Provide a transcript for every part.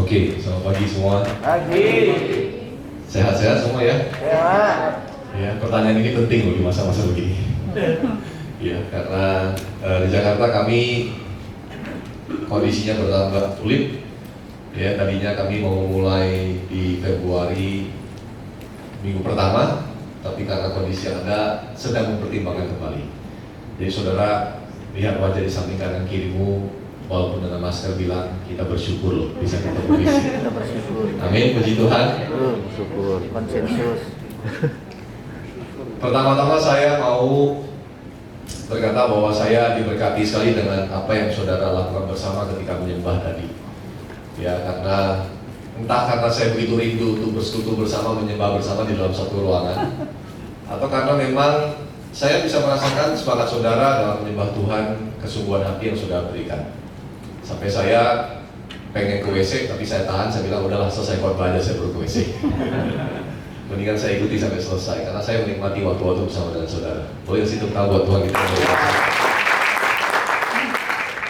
Oke, selamat pagi semua. Pagi. Sehat-sehat semua ya? Sehat. Ya, pertanyaan ini penting loh di masa-masa begini. Ya, karena di Jakarta kami kondisinya bertambah sulit. Ya, tadinya kami mau mulai di Februari minggu pertama, tapi karena kondisi yang ada sedang mempertimbangkan kembali. Jadi saudara lihat wajah di samping kanan kirimu, walaupun dengan masker bilang kita bersyukur loh bisa ketemu di sini. Kita bersyukur. Amin, puji Tuhan. Bersyukur. Konsensus. Pertama-tama saya mau berkata bahwa saya diberkati sekali dengan apa yang saudara lakukan bersama ketika menyembah tadi. Ya, karena entah karena saya begitu rindu untuk bersekutu bersama, menyembah bersama di dalam satu ruangan, atau karena memang saya bisa merasakan semangat saudara dalam menyembah Tuhan, kesungguhan hati yang saudara berikan. Sampai saya pengen ke WC, tapi saya tahan, saya bilang udahlah selesai khotbah aja saya baru ke WC. Mendingan saya ikuti sampai selesai, karena saya menikmati waktu-waktu bersama dengan saudara. Boleh kasih tepuk tangan buat Tuhan kita.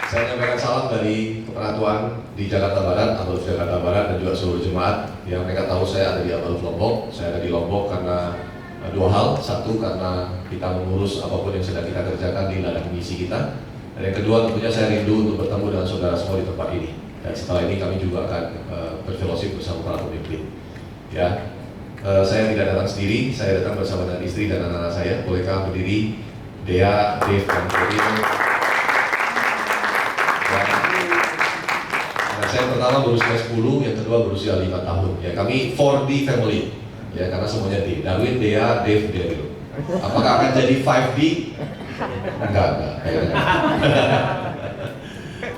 Saya menyampaikan salam dari Keperatuan di Jakarta Barat, Abaluf Jakarta Barat, dan juga seluruh jemaat yang mereka tahu saya ada di Abaluf Lombok. Saya ada di Lombok karena dua hal. Satu, karena kita mengurus apapun yang sedang kita kerjakan di ladang misi kita. Dan yang kedua, tentunya saya rindu untuk bertemu dengan saudara semua di tempat ini. Dan setelah ini kami juga akan berfellowship bersama para pemimpin. Ya, saya tidak datang sendiri, saya datang bersama dengan istri dan anak-anak saya. Bolehkah berdiri? Dea, Dave, dan Corinne. Anak saya pertama berusia 10, yang kedua berusia 5 tahun. Ya, kami 4D family. Ya, karena semuanya D. Darwin, Dea, Dave, Daryl. Apakah akan jadi 5D? Enggak.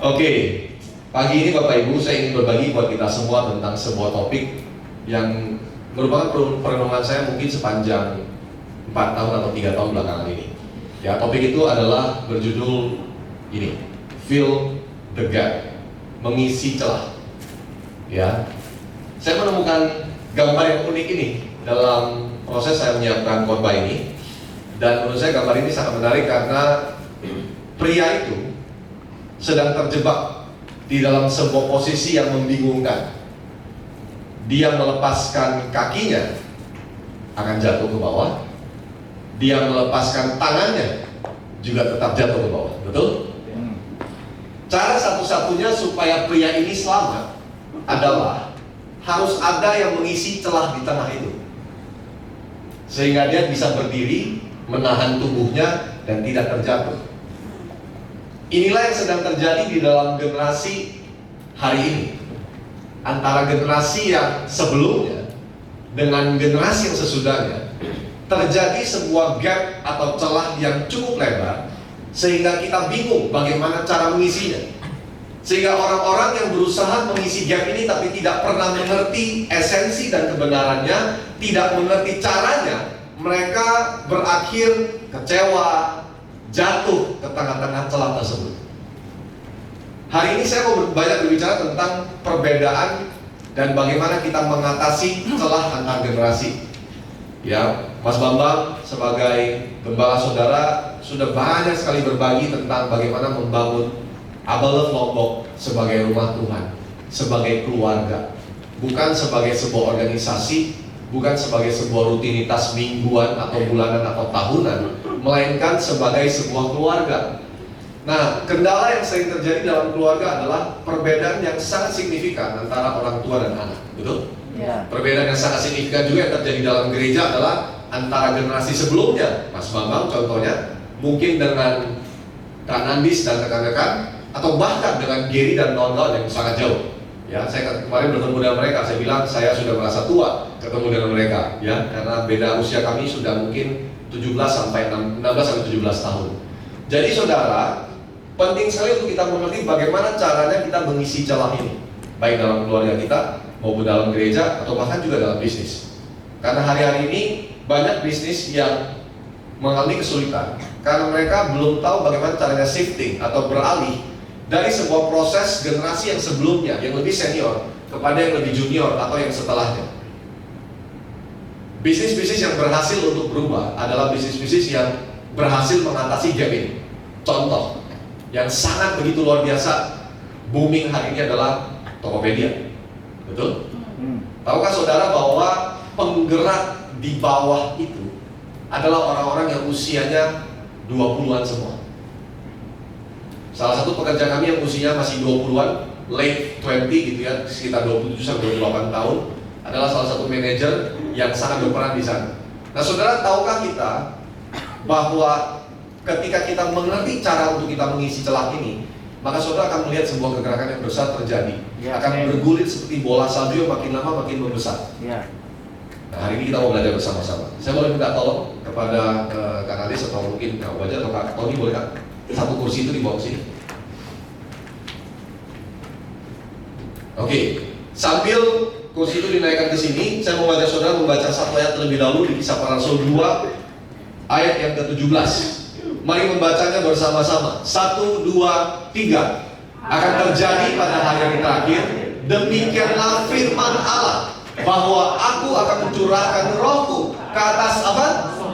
Oke, pagi ini Bapak Ibu saya ingin berbagi buat kita semua tentang sebuah topik yang merupakan perenungan saya mungkin sepanjang 4 tahun atau 3 tahun belakangan ini. Ya, topik itu adalah berjudul ini, Fill the Gap, mengisi celah. Ya, saya menemukan gambar yang unik ini dalam proses saya menyiapkan khotbah ini. Dan menurut saya gambar ini sangat menarik karena pria itu sedang terjebak di dalam sebuah posisi yang membingungkan. Dia melepaskan kakinya akan jatuh ke bawah. Dia melepaskan tangannya juga tetap jatuh ke bawah. Betul? Cara satu-satunya supaya pria ini selamat adalah harus ada yang mengisi celah di tengah itu, sehingga dia bisa berdiri, menahan tubuhnya dan tidak terjatuh. Inilah yang sedang terjadi di dalam generasi hari ini, antara generasi yang sebelumnya dengan generasi yang sesudahnya. Terjadi sebuah gap atau celah yang cukup lebar, sehingga kita bingung bagaimana cara mengisinya. Sehingga orang-orang yang berusaha mengisi gap ini tapi tidak pernah mengerti esensi dan kebenarannya, tidak mengerti caranya, mereka berakhir kecewa, jatuh ke tengah-tengah celah tersebut. Hari ini saya mau banyak berbicara tentang perbedaan dan bagaimana kita mengatasi celah antar generasi. Ya, Mas Bambang sebagai gembala saudara sudah banyak sekali berbagi tentang bagaimana membangun Abaluf Lombok sebagai rumah Tuhan, sebagai keluarga, bukan sebagai sebuah organisasi, bukan sebagai sebuah rutinitas mingguan atau bulanan atau tahunan, melainkan sebagai sebuah keluarga. Nah, kendala yang sering terjadi dalam keluarga adalah perbedaan yang sangat signifikan antara orang tua dan anak, betul? Ya. Perbedaan yang sangat signifikan juga yang terjadi dalam gereja adalah antara generasi sebelumnya, Mas Bambang contohnya, mungkin dengan Kak Nandis dan rekan-rekan, atau bahkan dengan Gary dan kawan-kawan yang sangat jauh. Ya, saya kemarin bertemu dengan mereka, saya bilang saya sudah merasa tua ketemu dengan mereka, ya, karena beda usia kami sudah mungkin 16 sampai 17 tahun. Jadi saudara, penting sekali untuk kita mengerti bagaimana caranya kita mengisi celah ini, baik dalam keluarga kita maupun dalam gereja atau bahkan juga dalam bisnis. Karena hari-hari ini banyak bisnis yang mengalami kesulitan karena mereka belum tahu bagaimana caranya shifting atau beralih dari sebuah proses generasi yang sebelumnya, yang lebih senior, kepada yang lebih junior atau yang setelahnya. Bisnis-bisnis yang berhasil untuk berubah adalah bisnis-bisnis yang berhasil mengatasi gap ini. Contoh yang sangat begitu luar biasa booming hari ini adalah Tokopedia. Betul? Hmm. Tahukah saudara bahwa penggerak di bawah itu adalah orang-orang yang usianya 20-an semua. Salah satu pekerja kami yang usianya masih 20-an, late 20 gitu ya, sekitar 27-28 tahun, adalah salah satu manajer yang sangat berperan di sana. Nah saudara, tahukah kita bahwa ketika kita mengerti cara untuk kita mengisi celah ini, maka saudara akan melihat sebuah kegerakan yang besar terjadi. Ya, Akan bergulir seperti bola salju yang makin lama makin membesar. Ya. Nah hari ini kita mau belajar bersama-sama. Saya boleh minta tolong kepada Kak Adis atau mungkin Kak Wajah atau Kak Tony, boleh Kak? Satu kursi itu dibawa ke sini. Oke, sambil kursi itu dinaikkan ke sini, saya mau mengajak saudara membaca satu ayat terlebih dahulu di Kisah Para Rasul 2 ayat yang ke-17. Mari membacanya bersama-sama. 1, 2, 3. Akan terjadi pada hari yang terakhir, demikianlah firman Allah, bahwa aku akan mencurahkan rohku ke atas apa?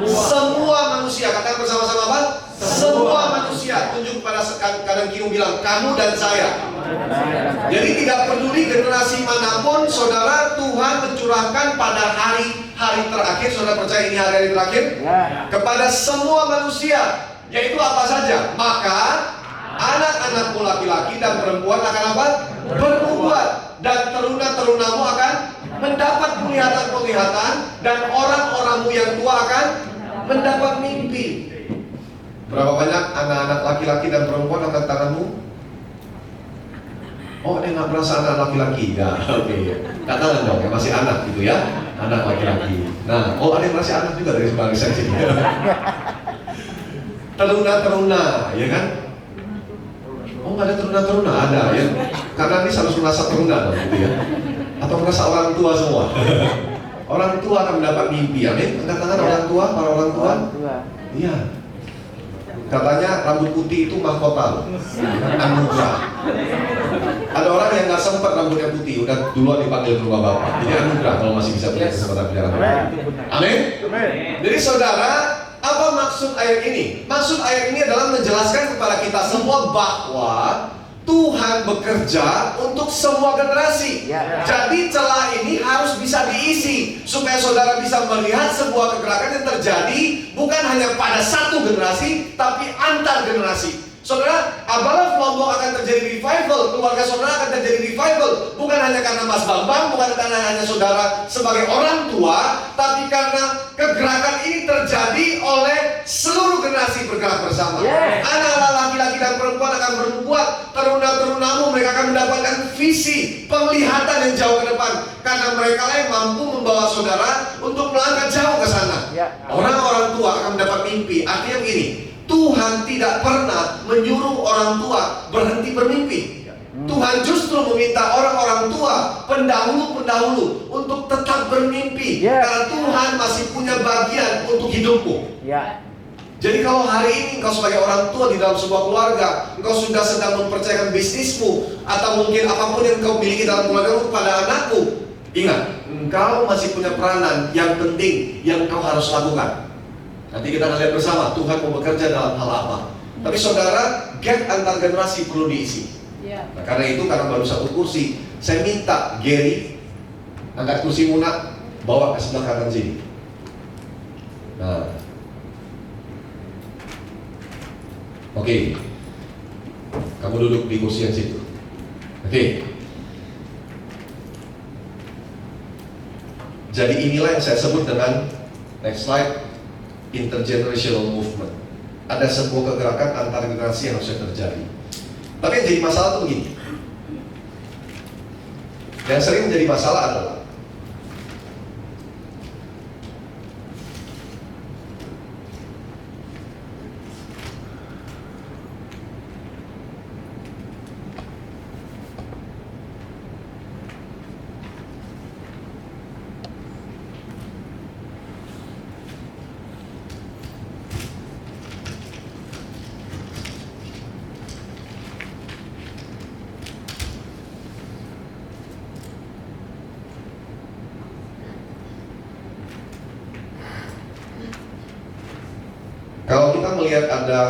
Semua manusia. Katakan bersama-sama apa? Semua manusia. Tunjuk pada kanan kiri bilang, kamu dan saya. Jadi tidak peduli generasi manapun, saudara, Tuhan mencurahkan pada hari-hari terakhir. Saudara percaya ini hari-hari terakhir? Ya. Kepada semua manusia, yaitu apa saja. Maka anak-anakmu laki-laki dan perempuan akan apa? Bernubuat, dan teruna-terunamu akan mendapat penglihatan-penglihatan, dan orang-orangmu yang tua akan mendapat mimpi. Berapa banyak anak-anak laki-laki dan perempuan angkat tanganmu? Oh, dia nggak merasa anak laki-laki, ya? Oke. Katakan dong, ya masih anak gitu ya, anak laki-laki. Nah, oh ada yang masih anak juga dari sebagai saya sini. Teruna-teruna, ya kan? Oh nggak ada teruna-teruna, ada ya. Karena ini harus merasa teruna dong, gitu ya. Atau merasa orang tua semua. Orang tua akan mendapat mimpi, amin. Angkat tangan orang tua, para orang tua. Iya. Katanya rambut putih itu mahkota, anugerah. Ada orang yang nggak sempat rambutnya putih, udah duluan dipanggil ke rumah bapak. Jadi anugerah kalau masih bisa punya kesempatan bicara. Amin. Jadi saudara, apa maksud ayat ini? Maksud ayat ini adalah menjelaskan kepada kita semua bahwa Tuhan bekerja untuk semua generasi. Jadi celah ini harus bisa diisi supaya saudara bisa melihat sebuah kegerakan yang terjadi bukan hanya pada satu generasi, tapi antar generasi. Saudara, apabila Lombok akan terjadi revival, keluarga saudara akan terjadi revival, bukan hanya karena Mas Bambang, bukan karena hanya saudara sebagai orang tua, tapi karena kegerakan ini terjadi oleh seluruh generasi bergerak bersama. Anak-anak laki-laki dan perempuan akan berbuat, teruna-terunamu mereka akan mendapatkan visi, penglihatan yang jauh ke depan, karena mereka lah yang mampu membawa saudara untuk melangkah jauh ke sana. Orang-orang tua akan mendapat mimpi. Artinya begini, Tuhan tidak pernah menyuruh orang tua berhenti bermimpi. Tuhan justru meminta orang-orang tua, pendahulu-pendahulu untuk tetap bermimpi. Karena Tuhan masih punya bagian untuk hidupmu. Jadi kalau hari ini engkau sebagai orang tua di dalam sebuah keluarga, engkau sudah sedang mempercayakan bisnismu, atau mungkin apapun yang engkau miliki dalam keluargamu kepada anakku, ingat, engkau masih punya peranan yang penting yang engkau harus lakukan. Nanti kita akan lihat bersama Tuhan mau bekerja dalam hal apa. Tapi saudara, gap antar generasi perlu diisi. Nah, karena itu, karena baru satu kursi, saya minta Gary angkat kursi Muna, bawa ke sebelah kanan sini. Nah, oke. Kamu duduk di kursi yang situ. Oke. Jadi inilah yang saya sebut dengan, next slide, intergenerational movement. Ada sebuah kegerakan antar generasi yang harus terjadi. Tapi yang jadi masalah itu begini. Yang sering menjadi masalah adalah kalau kita melihat ada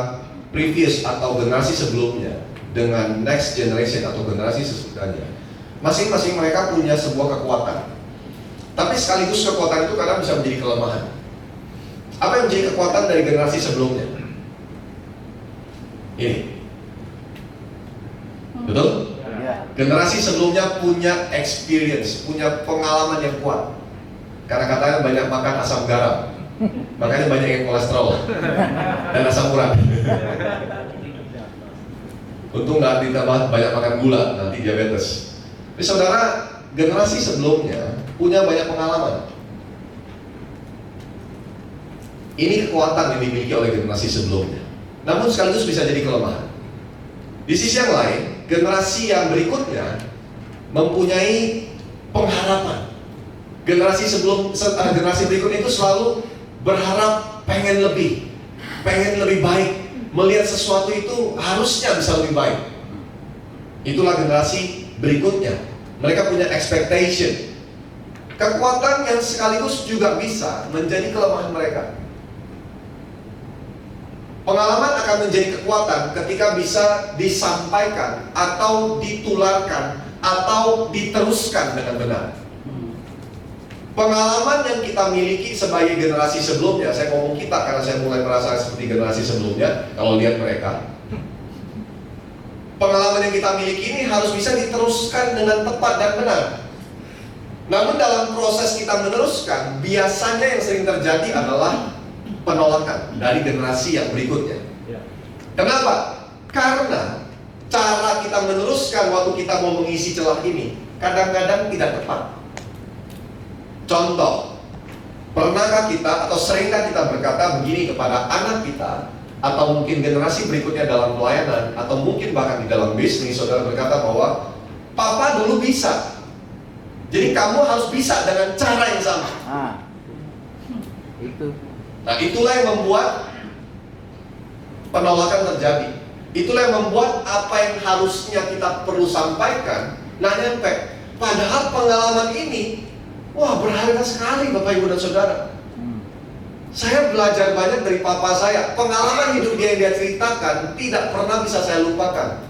previous atau generasi sebelumnya dengan next generation atau generasi sesudahnya, Masing-masing mereka punya sebuah kekuatan. Tapi sekaligus kekuatan itu kadang bisa menjadi kelemahan. Apa yang menjadi kekuatan dari generasi sebelumnya? Ini. Betul? Ya. Generasi sebelumnya punya experience, punya pengalaman yang kuat. Karena katanya banyak makan asam garam, makanya banyak yang kolesterol dan asam urat. Untung nggak ditambah banyak makan gula, nanti diabetes. Tapi saudara, generasi sebelumnya punya banyak pengalaman. Ini kekuatan yang dimiliki oleh generasi sebelumnya. Namun sekaligus bisa jadi kelemahan. Di sisi yang lain, generasi yang berikutnya mempunyai pengharapan. Generasi berikutnya itu selalu berharap pengen lebih baik, melihat sesuatu itu harusnya bisa lebih baik. Itulah generasi berikutnya. Mereka punya expectation. Kekuatan yang sekaligus juga bisa menjadi kelemahan mereka. Pengalaman akan menjadi kekuatan ketika bisa disampaikan atau ditularkan atau diteruskan dengan benar. Pengalaman yang kita miliki sebagai generasi sebelumnya, saya ngomong kita karena saya mulai merasa seperti generasi sebelumnya kalau lihat mereka. Pengalaman yang kita miliki ini harus bisa diteruskan dengan tepat dan benar. Namun dalam proses kita meneruskan, biasanya yang sering terjadi adalah penolakan dari generasi yang berikutnya. Kenapa? Karena cara kita meneruskan waktu kita mau mengisi celah ini kadang-kadang tidak tepat. Contoh, pernahkah kita atau seringkah kita berkata begini kepada anak kita atau mungkin generasi berikutnya dalam pelayanan atau mungkin bahkan di dalam bisnis, saudara berkata bahwa papa dulu bisa, jadi kamu harus bisa dengan cara yang sama. Itu. Nah, itulah yang membuat penolakan terjadi. Itulah yang membuat apa yang harusnya kita perlu sampaikan nah nyampe. Padahal pengalaman ini wah berharga sekali Bapak Ibu dan Saudara. Saya belajar banyak dari papa saya. Pengalaman hidup dia yang dia ceritakan tidak pernah bisa saya lupakan.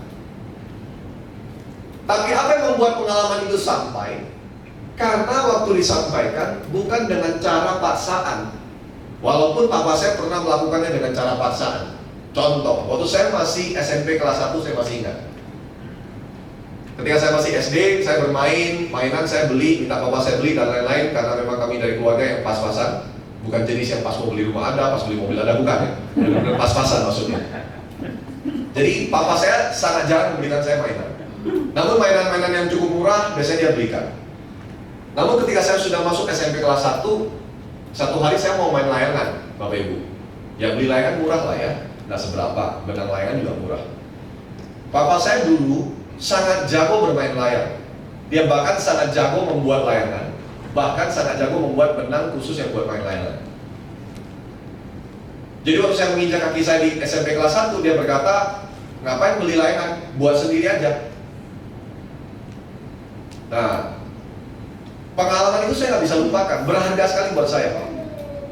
Tapi apa yang membuat pengalaman itu sampai? Karena waktu disampaikan bukan dengan cara paksaan. Walaupun papa saya pernah melakukannya dengan cara paksaan. Contoh, waktu saya masih SMP kelas 1 saya masih ingat. Ketika saya masih SD, saya bermain, mainan saya beli, minta papa saya beli dan lain-lain. Karena memang kami dari keluarga yang pas-pasan. Bukan jenis yang pas mau beli rumah ada, pas beli mobil ada, bukan ya. Benar-benar pas-pasan maksudnya. Jadi papa saya sangat jarang memberikan saya mainan. Namun mainan-mainan yang cukup murah biasanya dia belikan. Namun ketika saya sudah masuk SMP kelas 1, satu hari saya mau main layangan, Bapak Ibu. Ya beli layangan murah lah ya, nggak seberapa, benang layangan juga murah. Papa saya dulu sangat jago bermain layang. Dia bahkan sangat jago membuat layangan, bahkan sangat jago membuat benang khusus yang buat main layangan. Jadi waktu saya menginjak kaki saya di SMP kelas 1, dia berkata, ngapain beli layangan, buat sendiri aja. Nah, pengalaman itu saya nggak bisa lupakan, berharga sekali buat saya.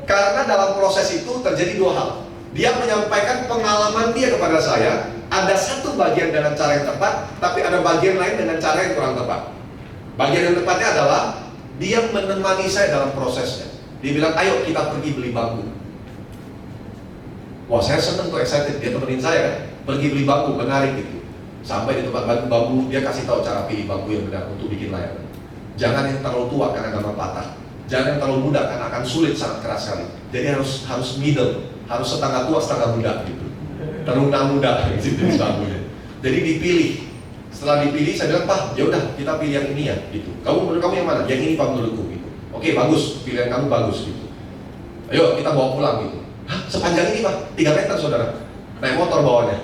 Karena dalam proses itu terjadi dua hal. Dia menyampaikan pengalaman dia kepada saya. Ada satu bagian dengan cara yang tepat, tapi ada bagian lain dengan cara yang kurang tepat. Bagian yang tepatnya adalah dia menemani saya dalam prosesnya. Dia bilang, ayo kita pergi beli bambu. Wah, saya seneng tuh, excited. Dia temenin saya kan, pergi beli bambu, menarik gitu. Sampai di tempat bambu, dia kasih tahu cara pilih bambu yang benar untuk bikin layangan. Jangan yang terlalu tua karena gampang patah. Jangan yang terlalu muda karena akan sulit, sangat keras sekali. Jadi harus middle, harus setengah tua setengah muda gitu. Teruna muda gitu jenis bambunya. Jadi dipilih. Setelah dipilih saya bilang, Pak, ya udah kita pilih yang ini ya gitu. Menurut kamu yang mana? Yang ini Pak menurutku gitu. Oke, bagus, pilihan kamu bagus gitu. Ayo kita bawa pulang gitu. Hah, sepanjang ini Pak, 3 meter saudara. Naik motor bawanya.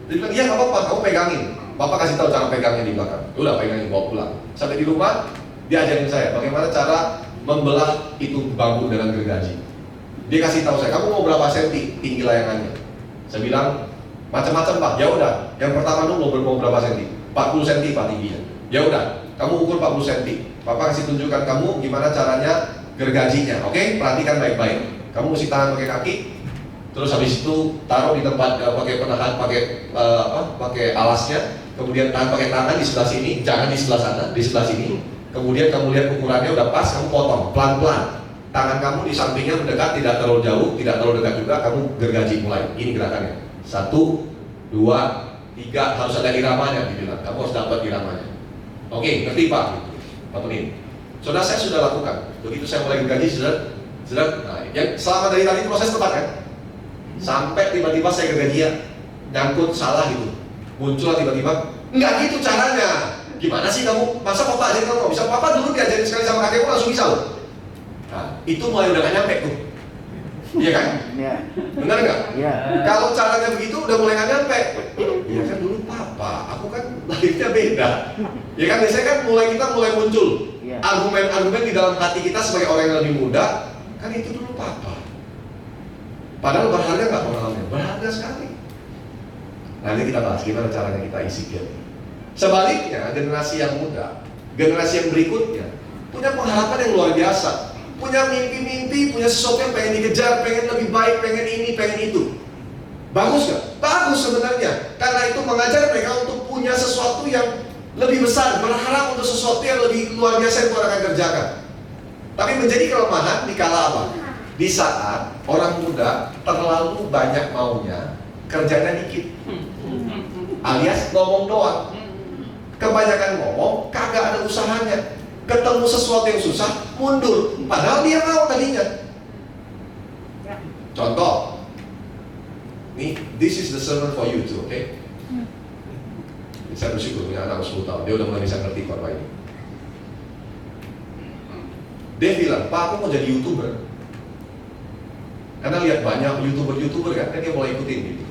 Dia bilang, iya nggak apa-apa, kamu pegangin. Bapak kasih tahu cara pegangnya di belakang. Udah pegangin, bawa pulang. Sampai di rumah, dia ajarin saya bagaimana cara membelah itu bambu dengan gergaji. Dia kasih tahu saya, kamu mau berapa senti tinggi layangannya? Saya bilang, macam-macam Pak. Ya udah, yang pertama dulu mau berapa senti? 40 senti Pak tingginya. Ya udah, kamu ukur 40 senti. Bapak kasih tunjukkan kamu gimana caranya gergajinya. Oke, perhatikan baik-baik. Kamu mesti tahan pakai kaki. Terus habis itu taruh di tempat pakai penahan, pakai alasnya. kemudian pakai tangan di sebelah sini, jangan di sebelah sana, di sebelah sini. Kemudian kamu lihat ukurannya udah pas, kamu potong pelan-pelan. Tangan kamu di sampingnya mendekat, tidak terlalu jauh, tidak terlalu dekat juga. Kamu gergaji mulai. Ini gerakannya. 1, 2, 3, harus ada iramanya dibilang. Kamu harus dapat iramanya. Oke, ngerti Pak? Gitu. Pak Tunin. Saudara, saya sudah lakukan. Begitu saya mulai gergaji, sudah. Nah, yang selama dari tadi proses tepat kan? Sampai tiba-tiba saya gergaji ya, nyangkut salah gitu. Muncul tiba-tiba, enggak gitu caranya. Gimana sih kamu? Masa papa ajarin kamu nggak bisa? Papa dulu diajarin sekali sama kakekmu langsung bisa loh. Nah, itu mulai udah gak nyampe tuh. Iya kan? Iya. Benar nggak? Iya. Kalau caranya begitu udah mulai gak nyampe. Iya kan dulu papa, aku kan lahirnya beda. Ya kan biasanya kan kita mulai muncul Iya. argumen-argumen di dalam hati kita sebagai orang yang lebih muda. Kan itu dulu papa. Padahal berharga nggak pengalamannya? Berharga sekali. Nanti kita bahas gimana caranya kita isi game. Sebaliknya, generasi yang muda, generasi yang berikutnya punya pengharapan yang luar biasa, punya mimpi-mimpi, punya sesuatu yang pengen dikejar, pengen lebih baik, pengen ini, pengen itu. Bagus nggak? Bagus sebenarnya, karena itu mengajar mereka untuk punya sesuatu yang lebih besar, berharap untuk sesuatu yang lebih luar biasa yang Tuhan akan kerjakan. Tapi menjadi kelemahan di kala apa? Di saat orang muda terlalu banyak maunya, kerjanya dikit, alias ngomong doang. Kebanyakan ngomong, kagak ada usahanya. Ketemu sesuatu yang susah, mundur. Padahal dia mau tadinya. Contoh, nih, this is the sermon for you too, oke? Saya bersyukur punya anak 10 tahun, dia udah mulai bisa ngerti khotbah ini. Dia bilang, Pak, aku mau jadi YouTuber. Karena lihat banyak YouTuber kan, dia mulai ikutin gitu.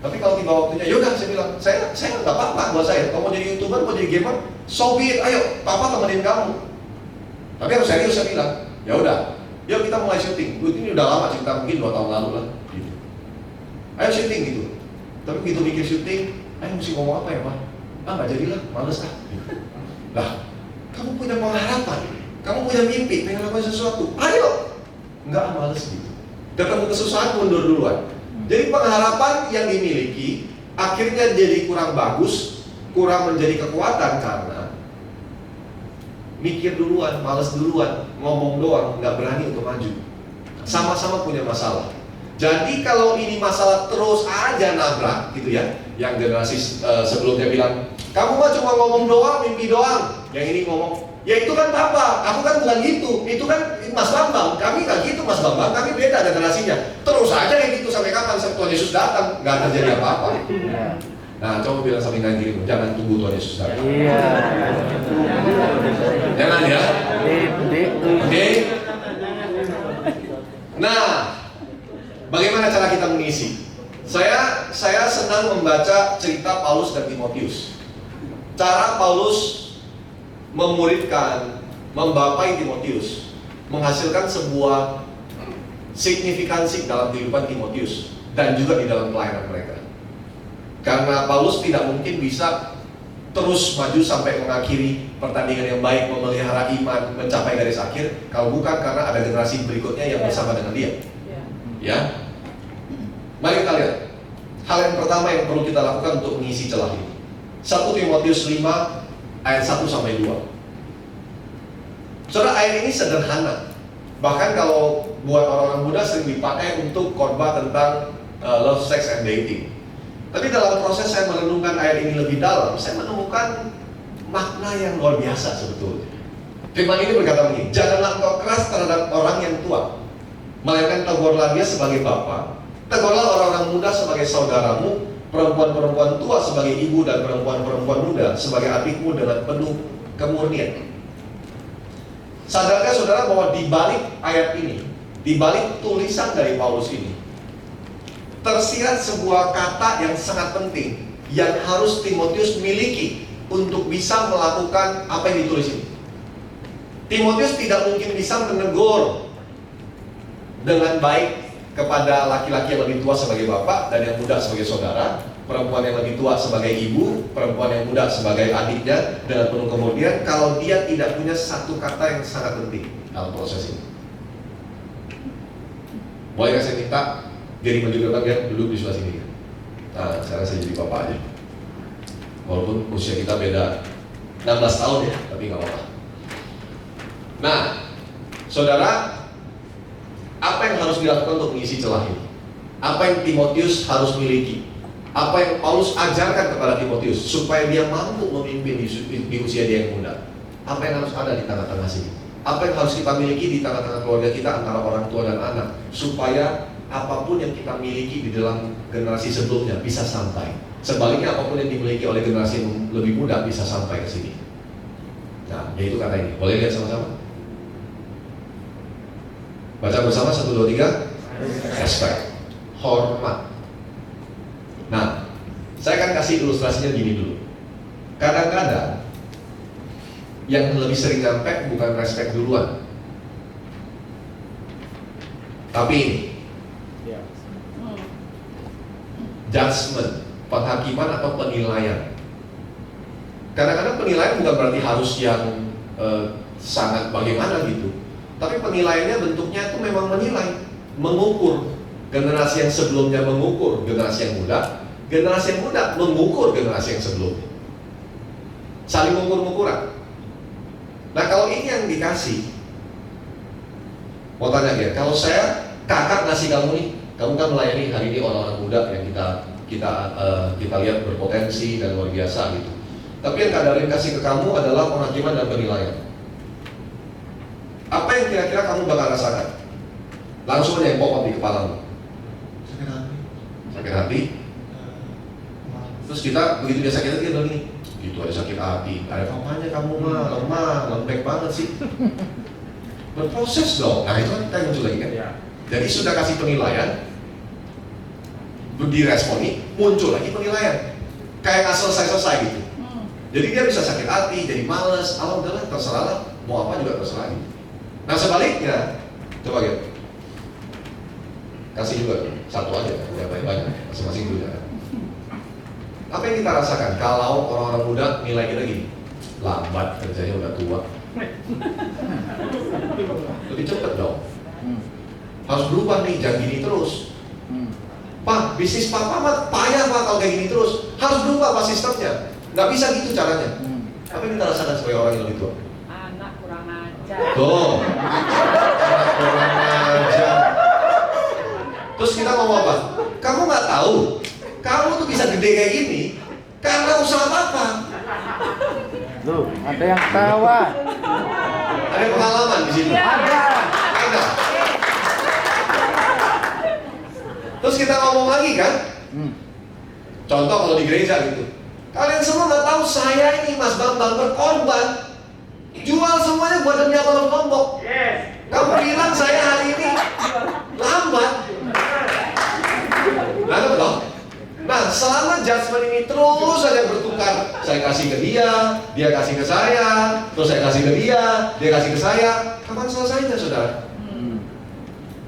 Tapi kalau tiba waktunya, yaudah saya bilang, saya nggak apa-apa buat saya. Kalau mau jadi YouTuber, mau jadi gamer, so be it. Ayo, papa temenin kamu. Tapi harus serius saya bilang, ya udah, yuk kita mulai syuting. Ini udah lama cerita, mungkin 2 tahun lalu lah. Gitu. Ayo syuting gitu. Tapi begitu bikin syuting, ayo mesti ngomong apa ya Pak? Ah nggak jadilah, males ah. Gitu. Lah, kamu punya pengharapan, kamu punya mimpi, pengen lakukan sesuatu. Ayo, nggak males gitu. Ketemu kesusahan mundur duluan. Jadi pengharapan yang dimiliki akhirnya jadi kurang bagus, kurang menjadi kekuatan karena mikir duluan, males duluan, ngomong doang, nggak berani untuk maju. Sama-sama punya masalah. Jadi kalau ini masalah terus aja nabrak gitu ya, yang generasi sebelumnya bilang, kamu mah cuma ngomong doang, mimpi doang. Yang ini ngomong, ya itu kan papa, aku kan bukan gitu, itu kan Mas Bambang, kami nggak gitu Mas Bambang, kami beda generasinya. Terus aja kayak gitu sampai kapan Tuhan Yesus datang, nggak terjadi apa-apa. Nah, coba bilang sampai kanan kirimu, jangan tunggu Tuhan Yesus datang. Iya. Jangan ya. Oke. Nah, bagaimana cara kita mengisi? Saya senang membaca cerita Paulus dan Timotius. Cara Paulus memuridkan, membapai Timotius, menghasilkan sebuah signifikansi dalam kehidupan Timotius dan juga di dalam pelayanan mereka. Karena Paulus tidak mungkin bisa terus maju sampai mengakhiri pertandingan yang baik, memelihara iman, mencapai garis akhir, kalau bukan karena ada generasi berikutnya yang bersama dengan dia. Ya, mari kita lihat hal yang pertama yang perlu kita lakukan untuk mengisi celah ini. 1 Timotius 5 ayat 1 sampai 2. Saudara, ayat ini sederhana. Bahkan kalau buat orang-orang muda sering dipakai untuk khotbah tentang love, sex, and dating. Tapi dalam proses saya merenungkan ayat ini lebih dalam, saya menemukan makna yang luar biasa sebetulnya. Firman ini berkata begini, janganlah engkau keras terhadap orang yang tua, melainkan tegurlah dia sebagai bapa. Tegurlah orang-orang muda sebagai saudaramu, perempuan-perempuan tua sebagai ibu, dan perempuan-perempuan muda sebagai adikmu dengan penuh kemurnian. Sadarkah saudara bahwa di balik ayat ini, di balik tulisan dari Paulus ini, tersirat sebuah kata yang sangat penting yang harus Timotius miliki untuk bisa melakukan apa yang ditulis ini. Timotius tidak mungkin bisa menegur dengan baik kepada laki-laki yang lebih tua sebagai bapak dan yang muda sebagai saudara, perempuan yang lebih tua sebagai ibu, perempuan yang muda sebagai adiknya dengan penuh kemurnian, kalau dia tidak punya satu kata yang sangat penting dalam proses ini. Boleh saya minta jadi maju ke depan ya, duduk di sebelah sini. Nah, sekarang saya jadi bapak aja. Walaupun usia kita beda 16 tahun ya, tapi nggak apa-apa. Nah, saudara, apa yang harus dilakukan untuk mengisi celah ini? Apa yang Timotius harus miliki? Apa yang Paulus ajarkan kepada Timotius supaya dia mampu memimpin di usia dia yang muda? Apa yang harus ada di tengah-tengah sini? Apa yang harus kita miliki di tengah-tengah keluarga kita antara orang tua dan anak supaya apapun yang kita miliki di dalam generasi sebelumnya bisa sampai. Sebaliknya apapun yang dimiliki oleh generasi yang lebih muda bisa sampai ke sini. Nah, yaitu kata ini. Boleh lihat sama-sama? Baca bersama 1, 2, 3. Respect, hormat. Nah, saya akan kasih ilustrasinya gini dulu. Kadang-kadang yang lebih sering nyampe bukan respect duluan, tapi ini judgment, penghakiman atau penilaian. Kadang-kadang penilaian bukan berarti harus yang sangat bagaimana gitu, tapi penilaiannya bentuknya itu memang menilai, mengukur. Generasi yang sebelumnya mengukur generasi yang muda, generasi yang muda mengukur generasi yang sebelumnya, saling mengukur-mengukuran. Nah, kalau ini yang dikasih, mau tanya dia, kalau saya kakak ngasih kamu nih, kamu kan melayani hari ini orang-orang muda yang kita lihat berpotensi dan luar biasa gitu. Tapi yang Kak Darin kasih ke kamu adalah penghakiman dan penilaian. Apa yang kira-kira kamu bakal rasakan? Langsung aja yang pokok di kepalamu. Sakit hati. Terus kita begitu dia sakit hati dia bilang gini, itu ada sakit hati, ada apa-apanya kamu mah, lemah, lembek banget sih. Berproses dong. Nah itu kan kita muncul lagi kan. Jadi sudah kasih penilaian, diresponi, muncul lagi penilaian. Kayak nggak selesai-selesai gitu. Jadi dia bisa sakit hati, jadi males, udahlah terserah lah, mau apa juga terserah gitu. Nah sebaliknya, coba gitu, kasih juga satu aja, udah banyak-banyak, masing-masing dulu ya. Apa yang kita rasakan kalau orang-orang muda nilai kita gini, lambat kerjanya udah tua, lebih cepet dong, harus berubah nih, jangan gini terus. Pak, bisnis papa mah payah pak kalau kayak gini terus, harus berubah pak sistemnya. Nggak bisa gitu caranya. Apa yang kita rasakan sebagai orang yang lebih tua? Anak kurang ajar. Tuh, anak kurang ajar. Terus kita ngomong apa? Kamu nggak tahu, kamu tuh bisa gede kayak gini karena usaha papa. Loh, ada yang ketawa. Ada pengalaman di sini. Ada. Ada. Terus kita ngomong lagi kan? Contoh kalau di gereja gitu. Kalian semua nggak tahu saya ini Mas Bambang berkorban, jual semuanya buat demi abang Lombok. Kamu bilang saya hari ini lambat. Nah, betul. Nah, selama judgment ini terus saja bertukar, saya kasih ke dia kasih ke saya, terus saya kasih ke dia kasih ke saya. Kapan selesainya, saudara?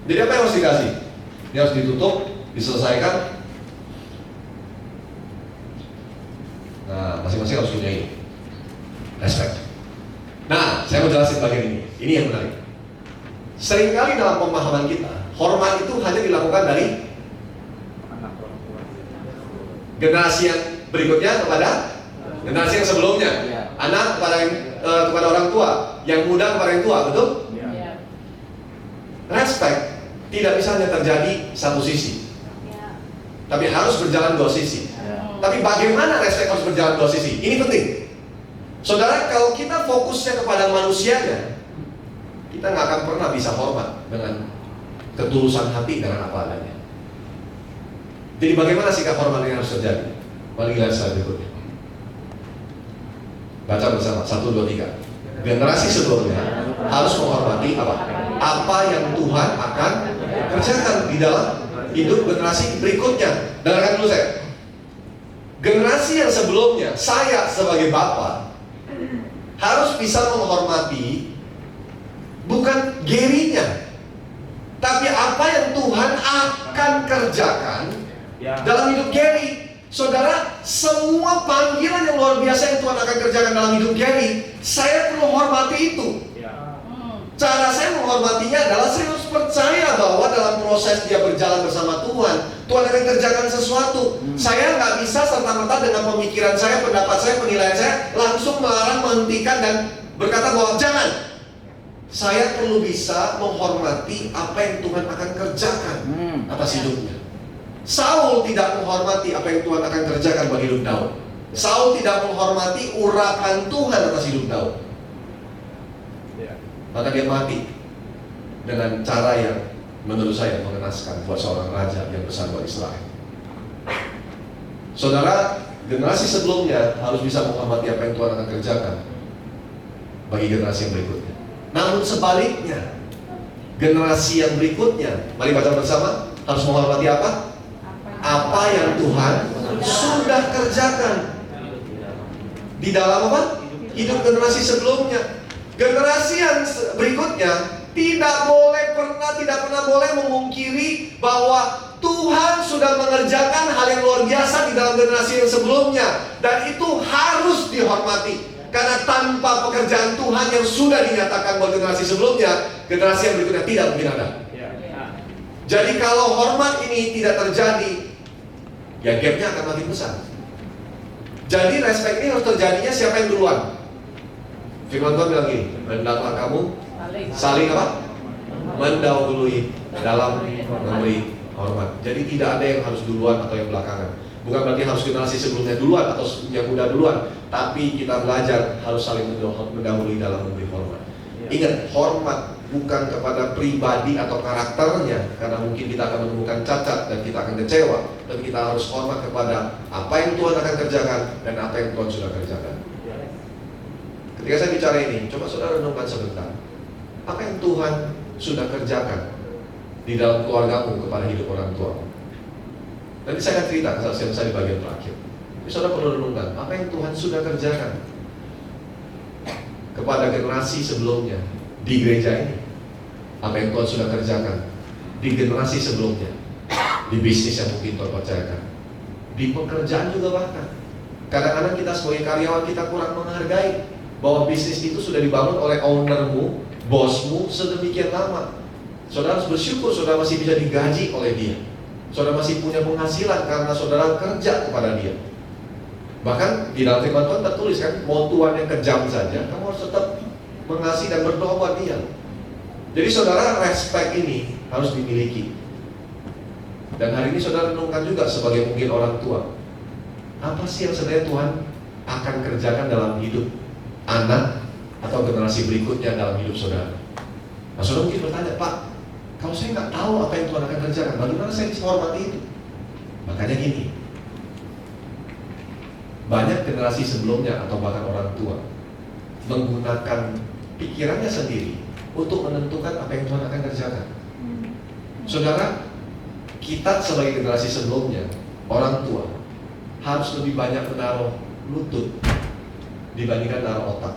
Jadi apa yang harus dikasih? Dia harus ditutup, diselesaikan. Nah, masing-masing harus punya ini. Respect. Nah, saya mau jelasin bagian ini. Ini yang menarik. Seringkali dalam pemahaman kita, hormat itu hanya dilakukan dari generasi yang berikutnya kepada generasi yang sebelumnya. Anak kepada orang tua, yang muda kepada yang tua, betul? Respect tidak bisa hanya terjadi satu sisi, tapi harus berjalan dua sisi. Tapi bagaimana respect harus berjalan dua sisi? Ini penting. Saudara, kalau kita fokusnya kepada manusianya, kita nggak akan pernah bisa hormat dengan ketulusan hati dengan apa adanya. Jadi bagaimana sikap hormat yang harus terjadi? Mari lihat slide berikutnya. Baca bersama, 1, 2, 3. Generasi sebelumnya harus menghormati apa? Apa yang Tuhan akan kerjakan di dalam hidup generasi berikutnya. Dengarkan dulu saya. Generasi yang sebelumnya, saya sebagai bapak harus bisa menghormati bukan Gerinya, tapi apa yang Tuhan akan kerjakan dalam hidup Gary. Saudara, semua panggilan yang luar biasa yang Tuhan akan kerjakan dalam hidup Gary, saya perlu hormati itu. Cara saya menghormatinya adalah saya harus percaya bahwa dalam proses dia berjalan bersama Tuhan, Tuhan akan kerjakan sesuatu. Saya nggak bisa serta-merta dengan pemikiran saya, pendapat saya, penilaian saya langsung melarang, menghentikan dan berkata bahwa jangan. Saya perlu bisa menghormati apa yang Tuhan akan kerjakan atas hidupnya. Saul tidak menghormati apa yang Tuhan akan kerjakan bagi hidup Daud. Saul tidak menghormati urapan Tuhan atas hidup Daud. Maka dia mati dengan cara yang menurut saya mengenaskan buat seorang raja yang besar buat Israel. Saudara, generasi sebelumnya harus bisa menghormati apa yang Tuhan akan kerjakan bagi generasi yang berikutnya. Namun sebaliknya, generasi yang berikutnya, mari baca bersama, harus menghormati apa? Apa yang Tuhan sudah kerjakan di dalam apa? Hidup generasi sebelumnya. Generasi yang berikutnya tidak pernah boleh memungkiri bahwa Tuhan sudah mengerjakan hal yang luar biasa di dalam generasi yang sebelumnya, dan itu harus dihormati. Karena tanpa pekerjaan Tuhan yang sudah dinyatakan buat generasi sebelumnya, generasi yang berikutnya tidak mungkin ada. Jadi kalau hormat ini tidak terjadi, ya gapnya akan makin besar. Jadi respect ini harus terjadinya siapa yang duluan? Firman Tuhan bilang gini, hendaklah kamu saling apa? Mendahului dalam memberi hormat. Jadi tidak ada yang harus duluan atau yang belakangan. Bukan berarti harus generasi sebelumnya duluan atau yang muda duluan, tapi kita belajar harus saling mendahului dalam memberi hormat. Ingat, hormat bukan kepada pribadi atau karakternya, karena mungkin kita akan menemukan cacat dan kita akan kecewa. Tapi kita harus hormat kepada apa yang Tuhan akan kerjakan dan apa yang Tuhan sudah kerjakan. Ketika saya bicara ini, coba saudara renungkan sebentar. Apa yang Tuhan sudah kerjakan di dalam keluargamu kepada hidup orang tua? Nanti saya akan cerita kesaksian saya di bagian terakhir. Tapi saudara perlu renungkan, apa yang Tuhan sudah kerjakan kepada generasi sebelumnya di gereja ini? Apa yang Tuhan sudah kerjakan di generasi sebelumnya, di bisnis yang mungkin Tuhan percayakan, di pekerjaan juga bahkan. Kadang-kadang kita sebagai karyawan kita kurang menghargai bahwa bisnis itu sudah dibangun oleh ownermu, bosmu sedemikian lama. Saudara harus bersyukur saudara masih bisa digaji oleh dia. Saudara masih punya penghasilan karena saudara kerja kepada dia. Bahkan di dalam firman Tuhan tertulis kan, mau Tuhan yang kejam saja, kamu harus tetap mengasihi dan berdoa buat dia. Jadi saudara, respect ini harus dimiliki. Dan hari ini saudara renungkan juga sebagai mungkin orang tua, apa sih yang sebenarnya Tuhan akan kerjakan dalam hidup anak atau generasi berikutnya dalam hidup saudara. Nah saudara mungkin bertanya, Pak, kalau saya nggak tahu apa yang Tuhan akan kerjakan, bagaimana saya bisa hormati itu? Makanya gini, banyak generasi sebelumnya atau bahkan orang tua menggunakan pikirannya sendiri untuk menentukan apa yang Tuhan akan kerjakan. Saudara, kita sebagai generasi sebelumnya, orang tua harus lebih banyak menaruh lutut dibandingkan naruh otak.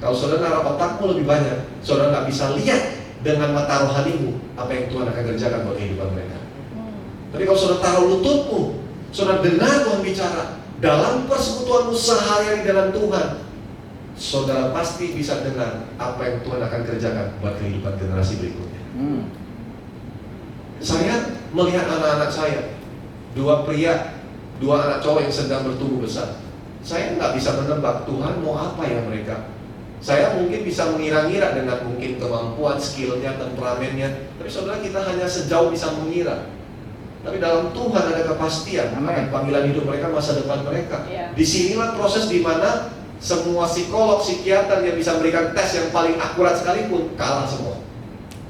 Kalau saudara naruh otakmu lebih banyak, saudara nggak bisa lihat dengan mata rohanimu apa yang Tuhan akan kerjakan buat kehidupan mereka. Tapi kalau saudara taruh lututmu, saudara dengar Tuhan bicara dalam persekutuanmu sehari-hari dengan Tuhan, saudara pasti bisa dengar apa yang Tuhan akan kerjakan buat kehidupan generasi berikutnya. Saya melihat anak-anak saya, 2 pria, 2 anak cowok yang sedang bertumbuh besar. Saya nggak bisa menebak Tuhan mau apa ya mereka. Saya mungkin bisa mengira-ngira dengan mungkin kemampuan, skillnya, temperamennya. Tapi saudara, kita hanya sejauh bisa mengira. Tapi dalam Tuhan ada kepastian akan panggilan hidup mereka, masa depan mereka. Disinilah proses di mana semua psikolog, psikiater yang bisa memberikan tes yang paling akurat sekalipun kalah semua.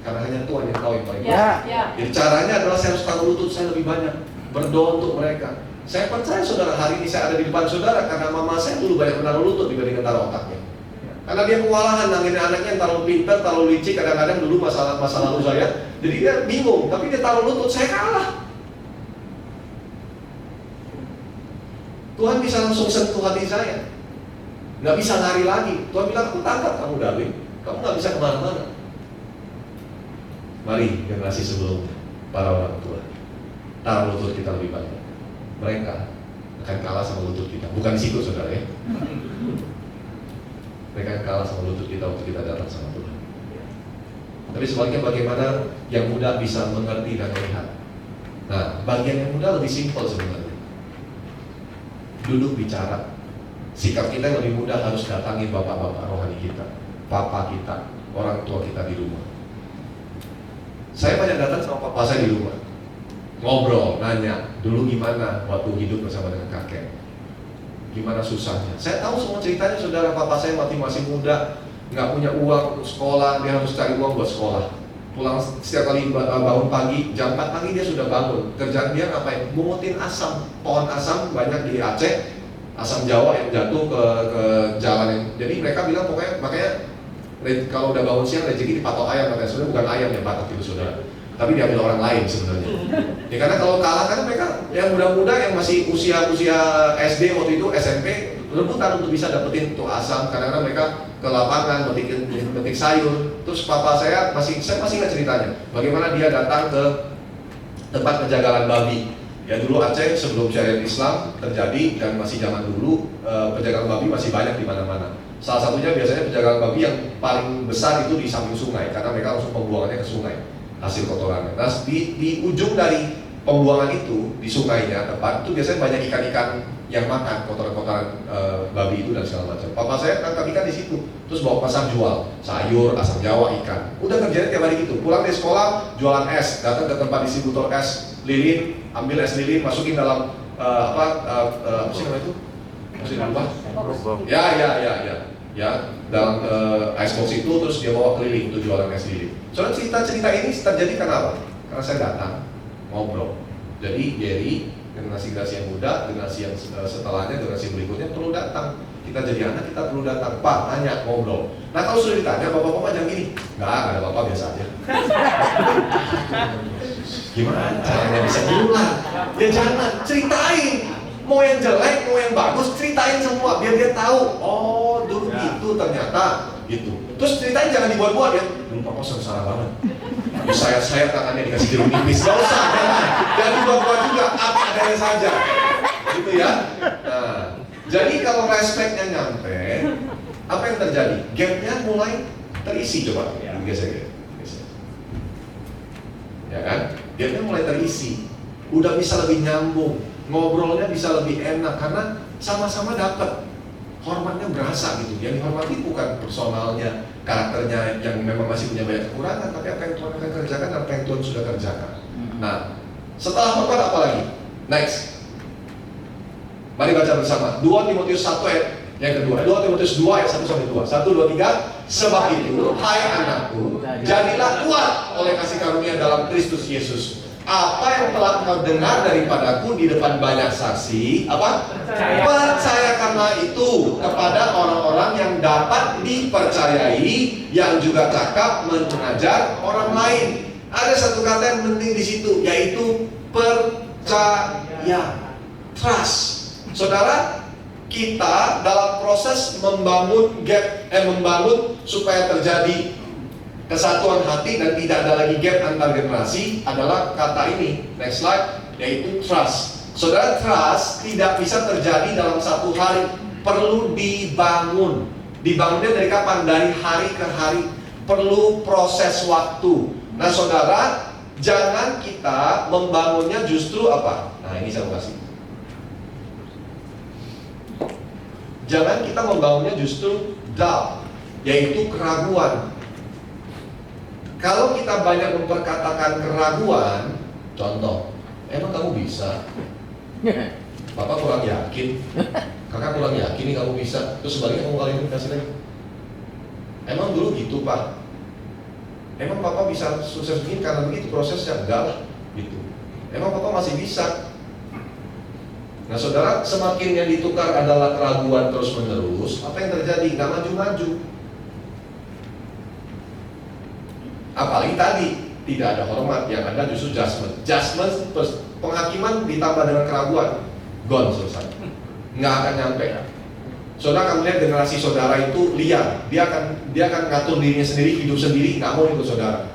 Karena hanya Tuhan yang tahu yang paling baik. Jadi caranya adalah saya harus taruh lutut saya lebih banyak, berdoa untuk mereka. Saya percaya saudara, hari ini saya ada di depan saudara karena mama saya dulu banyak menaruh lutut dibandingkan taruh otaknya. Karena dia kewalahan nanganin anaknya yang terlalu pintar, terlalu licik, kadang-kadang dulu masa lalu saya. Jadi dia bingung, tapi dia taruh lutut, saya kalah. Tuhan bisa langsung sentuh hati saya. Nggak bisa lari lagi. Tuhan bilang, aku tangkap kamu Darwin, kamu nggak bisa kemana-mana. Mari generasi sebelumnya, para orang tua, taruh lutut kita lebih banyak. Mereka akan kalah sama lutut kita. Bukan di situ saudara ya. mereka yang kalah sama lutut kita waktu kita datang sama Tuhan. Tapi sebaliknya bagaimana yang muda bisa mengerti dan melihat. Nah, bagian yang muda lebih simpel sebenarnya. Duduk bicara. Sikap kita yang lebih muda harus datangi bapak-bapak rohani kita, papa kita, orang tua kita di rumah. Saya banyak datang sama papa saya di rumah, ngobrol, nanya, dulu gimana waktu hidup bersama dengan kakek, gimana susahnya. Saya tahu semua ceritanya. Saudara, papa saya masih muda, nggak punya uang untuk sekolah, dia harus cari uang buat sekolah. Pulang setiap kali bangun pagi, jam 4 pagi dia sudah bangun. Kerjaan dia ngapain? Mungutin asam, pohon asam banyak di Aceh, asam Jawa yang jatuh ke jalan yang. Jadi mereka bilang pokoknya, makanya kalau udah bangun siang rezeki dipatok ayam, katanya. Sebenarnya bukan ayam yang patok itu, saudara, tapi diambil orang lain sebenarnya. Ya karena kalau kalah kan mereka yang muda-muda yang masih usia SD waktu itu, SMP, rebutan untuk bisa dapetin tuh asam. Kadang-kadang mereka ke lapangan metik sayur. Terus papa saya masih ingat ceritanya, bagaimana dia datang ke tempat penjagalan babi. Ya dulu Aceh sebelum syariat Islam terjadi dan masih zaman dulu, penjagalan babi masih banyak di mana-mana. Salah satunya biasanya penjagalan babi yang paling besar itu di samping sungai, karena mereka langsung pembuangannya ke sungai hasil kotorannya. Nah di ujung dari pembuangan itu di sungainya tempat itu biasanya banyak ikan-ikan yang makan kotoran-kotoran babi itu dan segala macam. Papa saya tangkap ikan di situ, terus bawa pasar jual sayur, asam Jawa, ikan. Udah kerjanya tiap hari gitu. Pulang dari sekolah jualan es, datang ke tempat distributor es lilin, ambil es lilin, masukin dalam apa sih namanya itu? Masukin apa? Ya dalam ice box itu, terus dia bawa keliling untuk jualan es lilin. Soalnya cerita-cerita ini terjadi karena apa? Karena saya datang ngobrol. Jadi Gary, generasi yang muda, generasi yang setelahnya, generasi berikutnya perlu datang. Kita jadi anak, kita perlu datang. Pak, tanya, ngobrol. Nah kalau sudah ditanya, bapak-bapak jangan gini. Nggak ada bapak, biasa aja. Gimana caranya bisa diulang? Ya jangan, ceritain. Mau yang jelek, mau yang bagus, ceritain semua biar dia tahu. Oh, dulu gitu ternyata gitu. Terus ceritain, jangan dibuat-buat ya. Dulu papa sengsara banget. Saya tangannya dikasih jeruk nipis. Gak usah, jangan dibuat-buat juga. Apa adanya saja. Gitu ya. Nah, jadi kalau respectnya nyampe, apa yang terjadi? Gapnya mulai terisi. Coba geser. Ya kan? Gapnya mulai terisi. Udah bisa lebih nyambung, ngobrolnya bisa lebih enak karena sama-sama dapat. Hormatnya berasa gitu. Yang dihormati bukan personalnya, karakternya yang memang masih punya banyak kekurangan, tapi apa yang Tuhan akan kerjakan, apa yang Tuhan sudah kerjakan. Nah, setelah hormat apa lagi? Next. Mari baca bersama 2 Timotius 1 ayat yang kedua. 2 Timotius 2 ayat 1 sampai 2. 1, 2, 3. Sebab itu, hai anakku, jadilah kuat oleh kasih karunia dalam Kristus Yesus. Apa yang telah kau dengar daripadaku di depan banyak saksi, apa? Percayakanlah itu kepada orang-orang yang dapat dipercayai, yang juga cakap mengajar orang lain. Ada satu kata yang penting di situ, yaitu percaya, trust. Saudara, kita dalam proses membangun membangun supaya terjadi kesatuan hati dan tidak ada lagi gap antar generasi adalah kata ini, next slide, yaitu trust. Saudara, trust tidak bisa terjadi dalam satu hari, perlu dibangun. Dibangunnya dari kapan? Dari hari ke hari, perlu proses waktu. Nah saudara, jangan kita membangunnya justru apa? Nah ini saya mau kasih. Jangan kita membangunnya justru doubt, yaitu keraguan. Kalau kita banyak memperkatakan keraguan, contoh, emang kamu bisa? Bapak kurang yakin, kakak kurang yakin nih kamu bisa. Terus sebaliknya kamu kali ini kasih lagi. Emang dulu gitu pak? Emang papa bisa sukses begini karena begitu prosesnya? Enggak lah, gitu. Emang papa masih bisa? Nah saudara, semakin yang ditukar adalah keraguan terus menerus, apa yang terjadi? Nggak maju-maju. Apalagi tadi tidak ada hormat, yang ada justru judgment. Judgment, penghakiman ditambah dengan keraguan, gone, selesai. Nggak akan nyampe. Saudara akan melihat generasi saudara itu liar. Dia akan ngatur dirinya sendiri, hidup sendiri, nggak mau ikut saudara.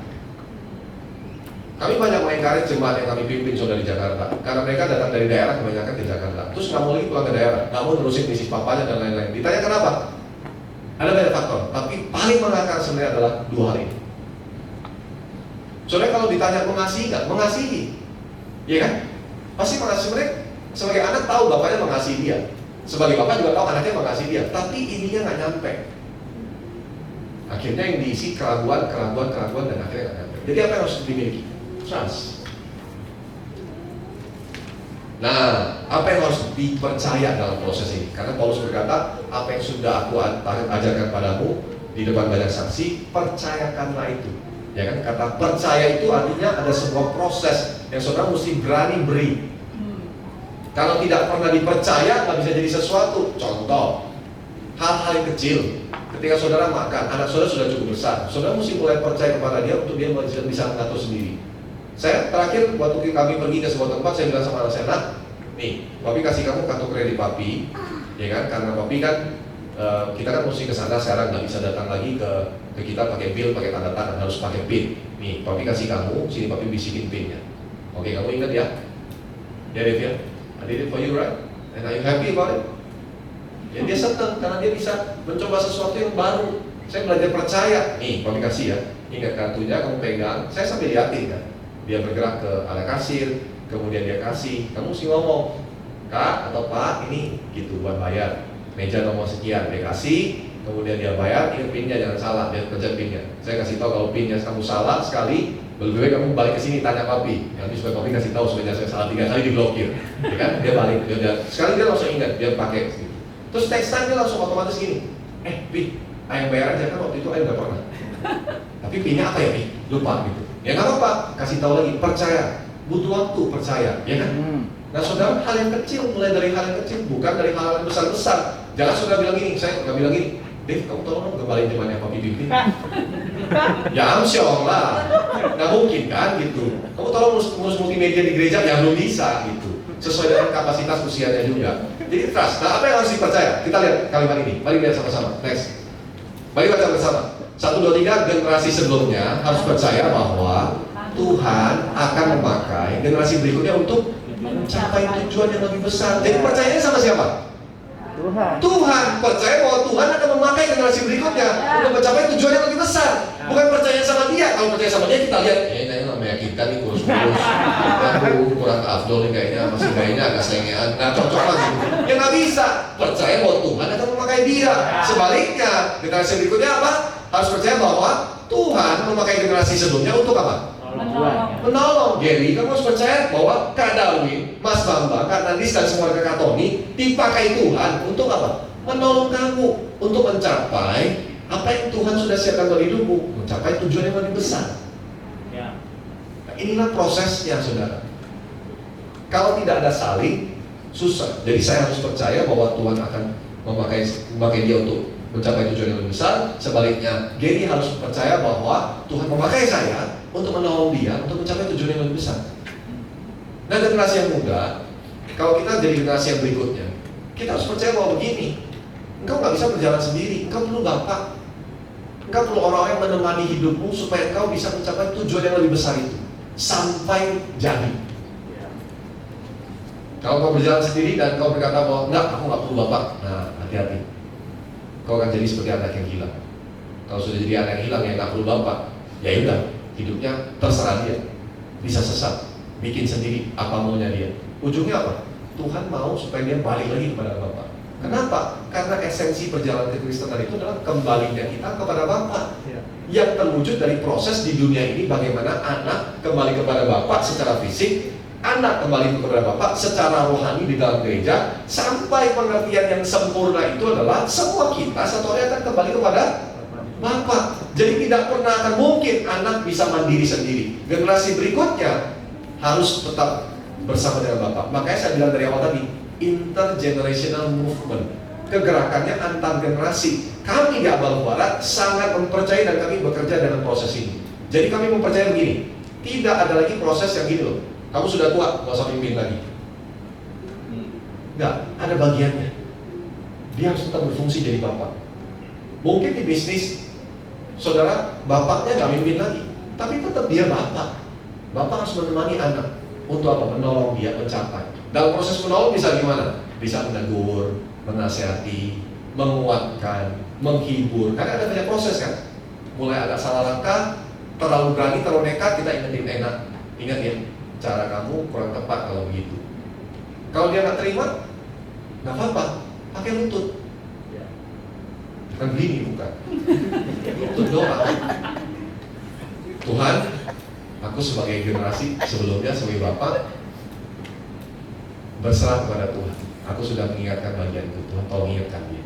Kami banyak mengencourage jemaat yang kami pimpin saudara di Jakarta, karena mereka datang dari daerah kebanyakan ke Jakarta. Terus nggak mau lagi pulang ke daerah, nggak mau nerusin bisnis papanya dan lain-lain. Ditanya kenapa? Ada banyak faktor, tapi paling mengakar sebenarnya adalah dua hal ini. Soalnya kalau ditanya mengasihi nggak? Mengasihi, iya kan? Pasti mengasihi. Sebenarnya sebagai anak tahu bapaknya mengasihi dia, sebagai bapak juga tahu anaknya mengasihi dia, tapi ininya nggak nyampe. Akhirnya yang diisi keraguan, dan akhirnya nggak nyampe. Jadi apa yang harus dimiliki? Trust. Nah, apa yang harus dipercaya dalam proses ini? Karena Paulus berkata, apa yang sudah aku ajarkan padamu di depan banyak saksi, percayakanlah itu. Ya kan, kata percaya itu artinya ada sebuah proses yang saudara mesti berani beri. Kalau tidak pernah dipercaya, nggak bisa jadi sesuatu. Contoh, hal-hal yang kecil. Ketika saudara makan, anak saudara sudah cukup besar, saudara mesti mulai percaya kepada dia untuk dia bisa mengatur sendiri. Saya terakhir waktu kami pergi ke sebuah tempat, saya bilang sama anak saya, "Nak, nih, papi kasih kamu kartu kredit papi, ya kan? Karena papi kan kita kan mesti ke sana sekarang, nggak bisa datang lagi ke kita pakai bill, pakai tanda tangan, harus pakai pin. Nih, papi kasih kamu, sini papi bisikin pinnya. Oke, kamu ingat ya? Ya, Dev ya? I did it for you, right? And are you happy about it?" Ya, dia senang karena dia bisa mencoba sesuatu yang baru. Saya belajar percaya. Nih, papi kasih ya. Ingat kartunya, kamu pegang. Saya sambil liatin kan. Dia bergerak ke ala kasir, kemudian dia kasih. Kamu mesti ngomong, "Kak atau Pak, ini gitu buat bayar. Meja nomor sekian." Dia kasih, kemudian dia bayar. Ingat pinnya, jangan salah. Dia kerja pinnya. Saya kasih tahu kalau pinnya kamu salah sekali, lebih baik kamu balik ke sini tanya papi. Nanti supaya papi kasih tahu supaya saya salah 3 kali diblokir. Ya kan? Dia balik. Sekali dia langsung ingat, dia pakai. Terus next time dia langsung otomatis gini. Pi, ayah bayar aja kan waktu itu ayah nggak pernah. Tapi pinnya apa ya Pi? Lupa gitu. Ya nggak apa-apa, kasih tahu lagi, percaya. Butuh waktu, percaya, ya kan? Nah saudara, hal yang kecil, mulai dari hal yang kecil, bukan dari hal yang besar-besar. Jangan saudara bilang gini, saya nggak bilang gini, "Dev, kamu tolong dong kembali zamannya papi pimpin." Ya amsyong lah, nggak mungkin kan gitu. Kamu tolong ngurus multimedia di gereja, ya belum bisa gitu. Sesuai dengan kapasitas usianya juga. Jadi trust. Nah apa yang harus dipercaya? Kita lihat kalimat ini, mari lihat sama-sama. Next, mari baca bersama. 1, 2, 3, generasi sebelumnya harus percaya bahwa Tuhan akan memakai generasi berikutnya untuk mencapai tujuan yang lebih besar. Jadi percayanya sama siapa? Tuhan. Percaya bahwa Tuhan akan memakai generasi berikutnya untuk mencapai tujuan yang lebih besar. Bukan percaya sama dia. Kalau percaya sama dia kita lihat, ini nggak meyakinkan nih, kurus-kurus. Aduh, kurang afdol nih kayaknya, masih kayaknya agak sengean. Nggak cocok lagi. Ya nggak bisa. Percaya bahwa Tuhan akan memakai dia. Sebaliknya, generasi berikutnya apa? Harus percaya bahwa Tuhan memakai generasi sebelumnya untuk apa? Menolong. Gary, kamu harus percaya bahwa Kak Darwin, Mas Bambang, Kak Nandis dan semua Kak Tony dipakai Tuhan untuk apa? Menolong kamu untuk mencapai apa yang Tuhan sudah siapkan dalam hidupmu, mencapai tujuan yang lebih besar. Nah, inilah prosesnya, saudara. Kalau tidak ada saling, susah. Jadi saya harus percaya bahwa Tuhan akan memakai dia untuk mencapai tujuan yang lebih besar. Sebaliknya, Gary harus percaya bahwa Tuhan memakai saya untuk menolong dia untuk mencapai tujuan yang lebih besar. Nah, generasi yang muda, kalau kita jadi generasi yang berikutnya, kita harus percaya bahwa begini, engkau nggak bisa berjalan sendiri, engkau perlu bapak, engkau perlu orang-orang yang menemani hidupmu supaya engkau bisa mencapai tujuan yang lebih besar itu sampai jadi. Kalau kau berjalan sendiri dan kau berkata bahwa enggak, aku nggak perlu bapak, nah hati-hati, kau akan jadi seperti anak yang hilang. Kalau sudah jadi anak yang hilang yang nggak perlu bapak, ya udah, hidupnya terserah dia, bisa sesat, bikin sendiri apa maunya dia. Ujungnya apa? Tuhan mau supaya dia balik lagi kepada Bapa. Kenapa? Karena esensi perjalanan kekristenan itu adalah kembalinya kita kepada Bapa. Yang terwujud dari proses di dunia ini, bagaimana anak kembali kepada Bapa secara fisik, anak kembali kepada Bapa secara rohani di dalam gereja, sampai pengertian yang sempurna itu adalah semua kita satu hari akan kembali kepada Bapa. Jadi tidak pernah akan mungkin anak bisa mandiri sendiri. Generasi berikutnya harus tetap bersama dengan Bapak. Makanya saya bilang dari awal tadi, intergenerational movement, kegerakannya antar generasi. Kami di Abal Barat sangat mempercayai dan kami bekerja dalam proses ini. Jadi kami mempercayai begini, tidak ada lagi proses yang gini loh, kamu sudah tua, nggak usah pimpin lagi. Nggak, ada bagiannya. Dia harus tetap berfungsi jadi Bapak. Mungkin di bisnis, saudara, bapaknya nggak mimpin lagi, tapi tetap dia Bapak. Bapak harus menemani anak. Untuk apa? Menolong dia mencapai. Dalam proses menolong bisa gimana? Bisa menegur, menasihati, menguatkan, menghibur. Karena ada banyak proses kan. Mulai agak salah langkah, terlalu berani, terlalu nekat, kita ingetin enak. Ingat ya, cara kamu kurang tepat kalau begitu. Kalau dia nggak terima, nggak apa-apa, pakai lutut. Bukan begini, bukan. Lutut doa. Tuhan, aku sebagai generasi sebelumnya, sebagai Bapak, berserah kepada Tuhan. Aku sudah mengingatkan bagian itu, Tuhan tolong ingatkan dia.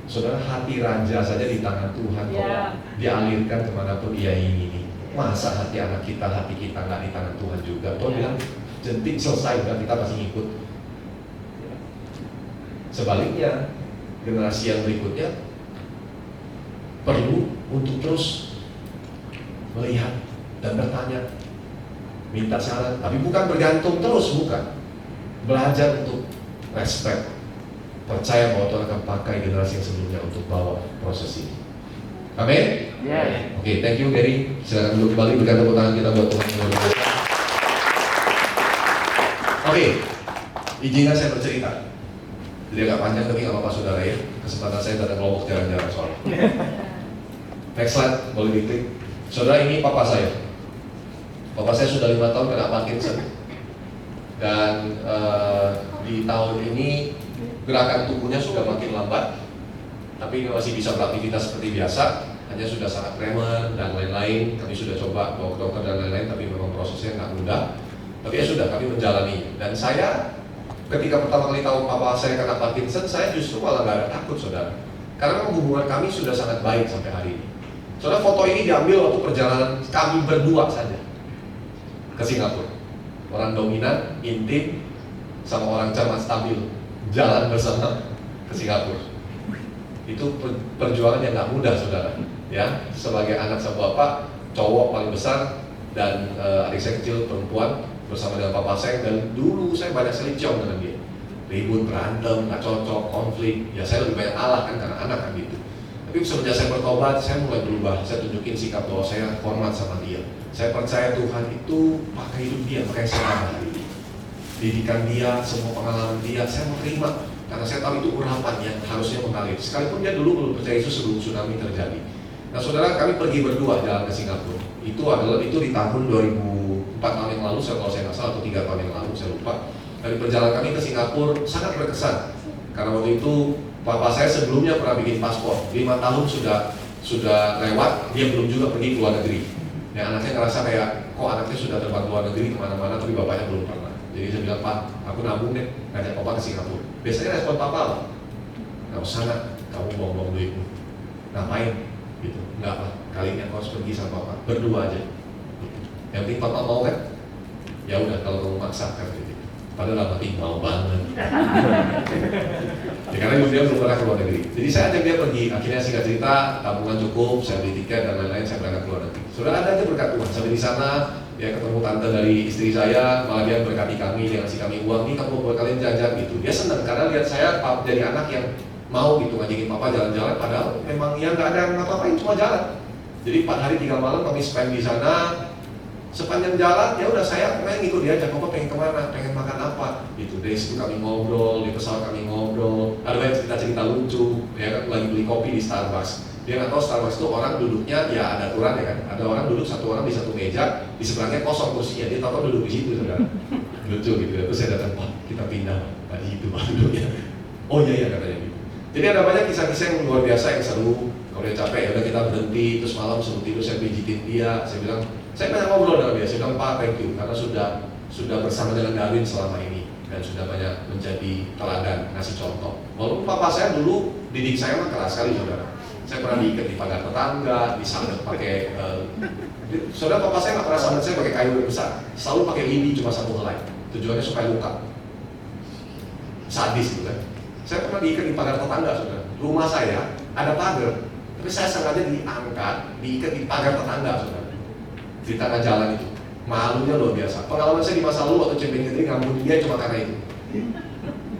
Saudara, hati raja saja di tangan Tuhan, Ya. dialirkan kemanapun dia ingini. Masa hati anak kita, hati kita nggak di tangan Tuhan juga? Tuhan bilang, jentik selesai, dan kita pasti ngikut. Sebaliknya, generasi yang berikutnya perlu untuk terus melihat dan bertanya, minta saran, tapi bukan bergantung terus, bukan. Belajar untuk respect, percaya bahwa Tuhan akan pakai generasi yang sebelumnya untuk bawa proses ini. Amin. Ya. Oke, thank you Gary. Silakan duduk kembali, berikan tepuk tangan kita buat Tuhan. Oke, izinkan saya bercerita. Jadi agak panjang tapi nggak apa-apa saudara ya. Kesempatan saya datang kelompok jarang-jarang soalnya. Next slide, boleh diklik. Saudara, ini papa saya. Papa saya sudah 5 tahun kena Parkinson. Dan di tahun ini gerakan tubuhnya sudah makin lambat, tapi masih bisa beraktivitas seperti biasa. Hanya sudah sangat tremor dan lain-lain. Kami sudah coba bawa ke dokter dan lain-lain, tapi memang prosesnya nggak mudah. Tapi ya sudah, kami menjalani. Dan saya ketika pertama kali tahu papa saya kena Parkinson, saya justru malah nggak ada takut, saudara. Karena memang hubungan kami sudah sangat baik sampai hari ini. Saudara, foto ini diambil waktu perjalanan kami berdua saja ke Singapura. Orang dominan, intim, sama orang cermat stabil, jalan bersama ke Singapura. Itu perjuangan yang nggak mudah, saudara. Ya, sebagai anak sama bapak, cowok paling besar, dan adik saya kecil perempuan bersama dengan papa saya. Dan dulu saya banyak sekali ciong dengan dia, ribut, berantem, nggak cocok, konflik. Ya saya lebih banyak alah kan karena anak kan gitu. Tapi semenjak saya bertobat, saya mulai berubah. Saya tunjukin sikap bahwa saya hormat sama dia. Saya percaya Tuhan itu pakai hidup dia, makanya saya ada hari ini. Didikan dia, semua pengalaman dia, saya mau terima. Karena saya tahu itu urapan yang harusnya mengalir. Sekalipun dia dulu belum percaya Yesus sebelum tsunami terjadi. Nah saudara, kami pergi berdua jalan ke Singapura. Itu di tahun 2004 tahun yang lalu, kalau saya nggak salah, atau 3 tahun yang lalu, saya lupa. Dari perjalanan kami ke Singapura sangat berkesan. Karena waktu itu papa saya sebelumnya pernah bikin paspor, 5 tahun sudah lewat, dia belum juga pergi ke luar negeri. Ya, anaknya ngerasa kayak, kok anaknya sudah terbang ke luar negeri kemana-mana, tapi bapaknya belum pernah. Jadi saya bilang, Pak, aku nabung deh, ngajak papa ke Singapura. Biasanya respon papa lah, nggak usah nak, kamu buang-buang duitmu. Ngapain? Gitu. Nggak Pak, kali ini aku harus pergi sama papa, berdua aja. Yang penting papa mau kan? Ya udah, kalau kamu maksakan gitu. Padahal hati mau banget. Ya karena dia belum pernah ke luar negeri. Jadi saya ajak dia pergi. Akhirnya singkat cerita, tabungan cukup, saya beli tiket dan lain-lain, saya berangkat ke luar negeri. Sudah ada aja berkat Tuhan. Sampai di sana, ya ketemu tante dari istri saya, malah dia berkati kami, dia ngasih kami uang. Ini kamu buat kalian jajan gitu. Dia senang karena lihat saya jadi anak yang mau gitu ngajakin papa jalan-jalan. Padahal memang ya nggak ada yang ngapa-ngapain, cuma jalan. Jadi 4 hari 3 malam kami spend di sana. Sepanjang jalan, ya udah saya pengen ikut dia aja, papa pengen kemana, pengen makan apa, gitu. Dari situ kami ngobrol, di pesawat kami ngobrol, ada banyak cerita-cerita lucu, ya kan, lagi beli kopi di Starbucks. Dia nggak tahu Starbucks itu orang duduknya, ya ada aturan ya kan, ada orang duduk satu orang di satu meja, di sebelahnya kosong kursinya, dia tahu duduk di situ, saudara. Lucu gitu, terus saya datang, Pak, kita pindah, Pak, di situ Pak duduknya. Oh iya katanya gitu. Jadi ada banyak kisah-kisah yang luar biasa yang seru. Kalau dia capek, ya udah kita berhenti, terus malam sebelum tidur saya pijitin dia, saya bilang, saya banyak ngobrol dengan dia, saya bilang, Pak, thank you, karena sudah bersama dengan Darwin selama ini dan sudah banyak menjadi teladan, ngasih contoh. Walaupun papa saya dulu didik saya mah keras sekali, saudara. Saya pernah diikat di pagar tetangga, disandet pakai, saudara, papa saya nggak pernah sandet saya pakai kayu yang besar, selalu pakai lidi cuma 1 helai, tujuannya supaya luka. Sadis gitu kan. Saya pernah diikat di pagar tetangga, saudara. Rumah saya ada pagar, tapi saya sengaja diangkat, diikat di pagar tetangga, saudara. Di tengah jalan itu, malunya luar biasa. Pengalaman saya di masa lalu waktu Champions League ngambun dia cuma karena itu.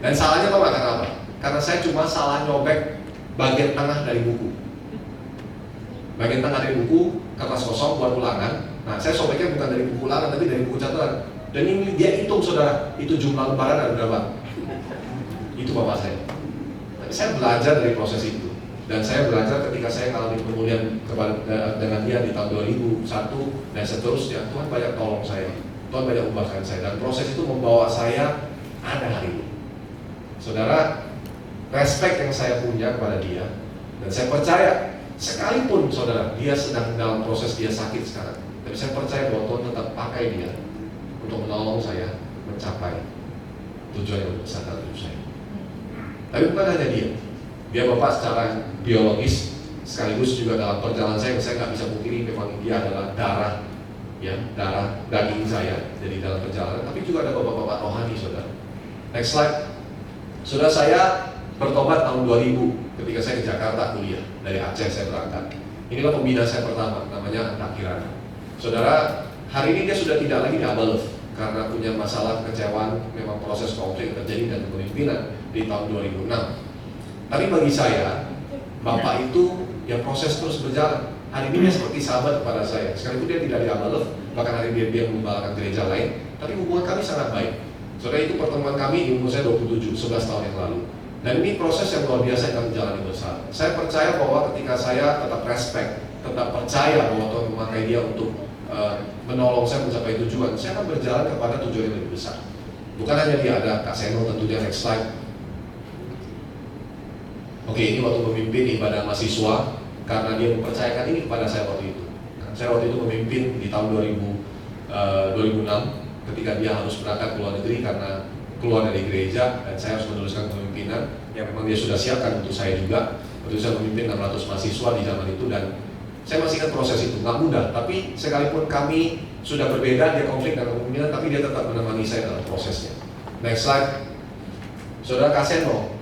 Dan salahnya tau gak karena apa? Karena saya cuma salah nyobek bagian tengah dari buku. Bagian tengah dari buku, kertas kosong buat ulangan. Nah, saya sobeknya bukan dari buku ulangan, tapi dari buku catatan. Dan ini dia hitung, saudara, itu jumlah lembaran ada berapa? Itu bapak saya. Tapi saya belajar dari proses itu. Dan saya belajar ketika saya mengalami pemulihan dengan dia di tahun 2001 dan seterusnya. Tuhan banyak tolong saya, Tuhan banyak ubahkan saya, dan proses itu membawa saya ada hari ini. Saudara, respect yang saya punya kepada dia, dan saya percaya sekalipun saudara dia sedang dalam proses dia sakit sekarang, tapi saya percaya bahwa Tuhan tetap pakai dia untuk menolong saya mencapai tujuan yang besar dalam hidup saya. Tapi bukan hanya dia Bapak secara biologis, sekaligus juga dalam perjalanan saya nggak bisa pungkiri memang dia adalah darah daging saya jadi dalam perjalanan. Tapi juga ada bapak-bapak rohani, saudara. Next slide. Saudara, saya bertobat tahun 2000 ketika saya ke Jakarta kuliah. Dari Aceh saya berangkat. Inilah pembina saya pertama, namanya Antak Kirana. Saudara, hari ini dia sudah tidak lagi di Abalef karena punya masalah kekecewaan, memang proses konflik terjadi dan kepemimpinan di tahun 2006. Tapi bagi saya, Bapak itu ya proses terus berjalan. Hari ini dia seperti sahabat kepada saya. Sekalipun dia tidak di Abalef, bahkan hari ini dia mengembalakan gereja lain, tapi hubungan kami sangat baik. Saudara, itu pertemuan kami di umur saya 27, 11 tahun yang lalu. Dan ini proses yang luar biasa yang kami jalani bersama. Saya percaya bahwa ketika saya tetap respect, tetap percaya bahwa Tuhan memakai dia untuk menolong saya mencapai tujuan, saya akan berjalan kepada tujuan yang lebih besar. Bukan hanya dia, ada Kak Seno tentunya, next slide. Oke, ini waktu memimpin ibadah mahasiswa, karena dia mempercayakan ini kepada saya waktu itu. Saya waktu itu memimpin di tahun 2006 ketika dia harus berangkat ke luar negeri karena keluar dari gereja, dan saya harus meneruskan kepemimpinan yang memang dia sudah siapkan untuk saya juga. Waktu itu saya memimpin 600 mahasiswa di zaman itu, dan saya masih ingat proses itu, nggak mudah. Tapi sekalipun kami sudah berbeda, dia konflik dan kepemimpinan, tapi dia tetap menemani saya dalam prosesnya. Next slide. Saudara, Kaseno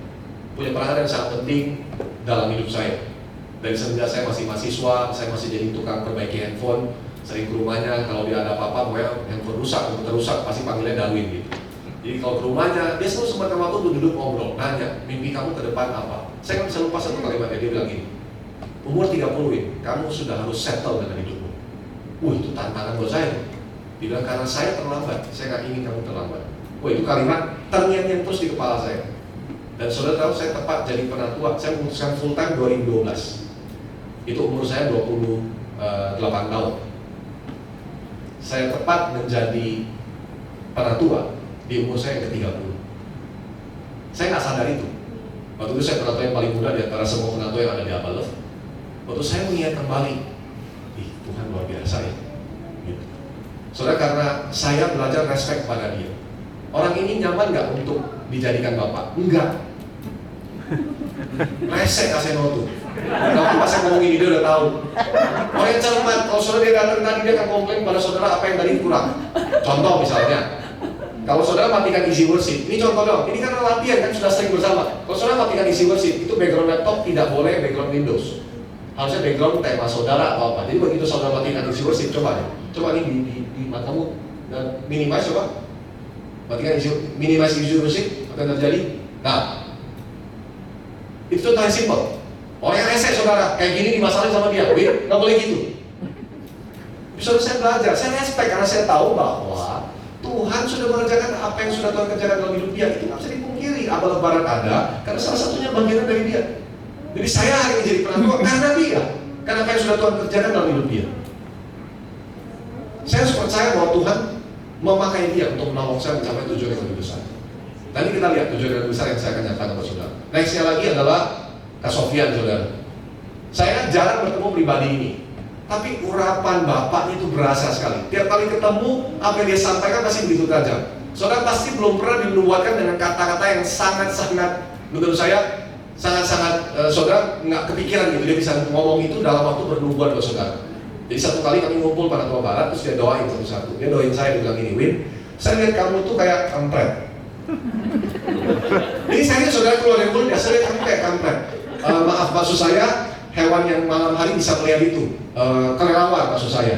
punya peranan yang sangat penting dalam hidup saya. Dari semenjak saya masih mahasiswa, saya masih jadi tukang perbaiki handphone, sering ke rumahnya. Kalau dia ada apa-apa, pokoknya handphone rusak, komputer rusak, pasti panggilnya Darwin gitu. Jadi kalau ke rumahnya, dia selalu sempatkan waktu untuk duduk ngobrol, nanya, mimpi kamu ke depan apa? Saya nggak bisa lupa satu kalimatnya, dia bilang gini, umur 30, kamu sudah harus settle dengan hidupmu. Itu tantangan buat saya. Dia bilang, karena saya terlambat, saya nggak ingin kamu terlambat. Itu kalimat terngiang-ngiang terus di kepala saya. Dan saudara tahu, saya tepat jadi penatua. Saya memutuskan full time 2012. Itu umur saya 28 tahun. Saya tepat menjadi penatua di umur saya yang ke-30. Saya nggak sadar itu. Waktu itu saya penatua yang paling muda di antara semua penatua yang ada di Abalef. Waktu saya mengingat kembali, Tuhan luar biasa ya. Gitu. Saudara, karena saya belajar respect pada dia. Orang ini nyaman nggak untuk dijadikan bapak? Enggak. Resek Kaseno tuh. Tapi pas saya ngomong ini dia udah tahu. Orang yang cermat, kalau saudara dia datang tadi, dia akan komplain pada saudara apa yang tadi kurang. Contoh misalnya, kalau saudara matikan easy worship, ini contoh dong, ini karena latihan kan sudah sering bersama. Kalau saudara matikan easy worship, itu background laptop tidak boleh background Windows. Harusnya background tema saudara atau apa. Jadi begitu saudara matikan easy worship, coba deh. Coba nih di matamu dan minimize coba. Matikan minimize easy worship, akan terjadi. Nah, itu contoh yang simple. Orang yang resek saudara, kayak gini dimasalahin sama dia, nggak boleh gitu. Saudara, saya belajar, saya respect karena saya tahu bahwa Tuhan sudah mengerjakan apa yang sudah Tuhan kerjakan dalam hidup dia. Itu nggak bisa dipungkiri. Abalef Barat ada karena salah satunya bagian dari dia. Jadi saya hari ini jadi penatua karena dia, karena apa yang sudah Tuhan kerjakan dalam hidup dia. Saya harus percaya bahwa Tuhan memakai dia untuk menolong saya mencapai tujuan yang lebih besar. Nanti kita lihat tujuan yang lebih besar yang saya akan nyatakan kepada saudara. Nextnya lagi adalah Kak Sofian, saudara. Saya jarang bertemu pribadi ini, tapi urapan bapaknya itu berasa sekali. Tiap kali ketemu, apa yang dia sampaikan pasti begitu tajam. Saudara pasti belum pernah dinubuatkan dengan kata-kata yang sangat-sangat, menurut saya, sangat-sangat, saudara nggak kepikiran gitu. Dia bisa ngomong itu dalam waktu bernubuat buat saudara. Jadi satu kali kami ngumpul pada tua barat, terus dia doain satu-satu. Dia doain saya, dia bilang gini, Win, saya lihat kamu tuh kayak kampret. Jadi saya lihat saudara keluar dari mulut, saya lihat kamu kayak kampret. Maaf, maksud saya hewan yang malam hari bisa melihat itu, kelelawar maksud saya.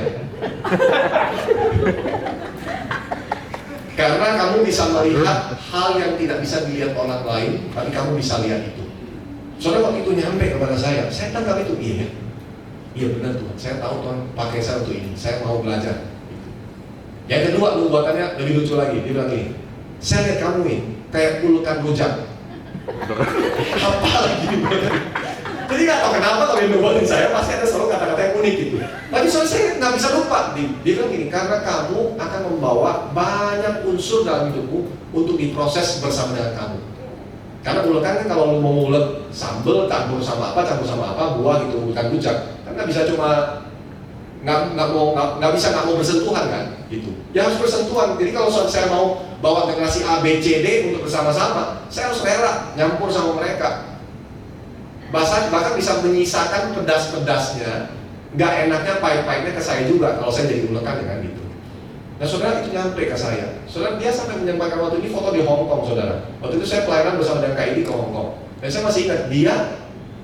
Karena kamu bisa melihat hal yang tidak bisa dilihat orang lain, tapi kamu bisa lihat itu. Saudara waktu itu nyampe kepada saya tangkap itu, iya benar Tuhan, saya tahu Tuhan pakai saya untuk ini, saya mau belajar. Yang kedua, nubuatannya lebih lucu lagi, dia bilang gini, saya lihat kamu ini kayak ulukan rujak. Apalagi jadi nggak tahu kenapa kalau yang nubuatin saya pasti ada selalu kata-kata yang unik gitu. Tapi soalnya saya nggak bisa lupa. Dia bilang gini, karena kamu akan membawa banyak unsur dalam hidupmu untuk diproses bersama dengan kamu. Karena ulekan kan kalau lu mau ngulek sambel campur sama apa buah gitu, bukan rujak. Kan nggak bisa cuma nggak bisa nggak mau bersentuhan kan gitu. Ya harus bersentuhan. Jadi kalau saya mau bawa generasi A, B, C, D untuk bersama-sama, saya harus rela nyampur sama mereka. Bahkan bisa menyisakan pedas-pedasnya, nggak enaknya pahit-pahitnya ke saya juga kalau saya jadi ulekan dengan gitu. Nah saudara, itu nyampe ke saya. Saudara, dia sampai menyampaikan waktu ini foto di Hong Kong, saudara. Waktu itu saya pelayanan bersama dengan KID ke Hong Kong. Dan saya masih ingat dia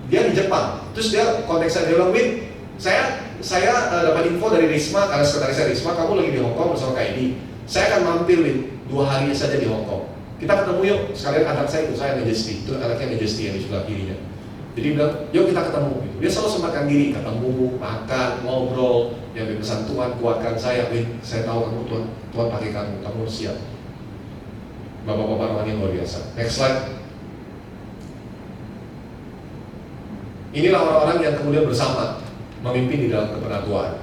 di Jepang. Terus dia kontak saya, dia bilang, Win, saya dapat info dari Risma, karena sekretaris saya Risma, kamu lagi di Hong Kong bersama KID. Saya akan mampir, Win, 2 hari saja di Hong Kong. Kita ketemu yuk, sekalian anak saya itu, saya Majesty. Itu anaknya Majesty yang di sebelah kirinya. Jadi dia bilang, yuk kita ketemu. Dia selalu sempatkan diri, ketemu, makan, ngobrol. Yang berpesan, Tuhan kuatkan saya, Win, saya tahu kamu Tuhan pakai kamu siap. Bapak-bapak rohani luar biasa. Next slide. Inilah orang-orang yang kemudian bersama memimpin di dalam kepenatuan.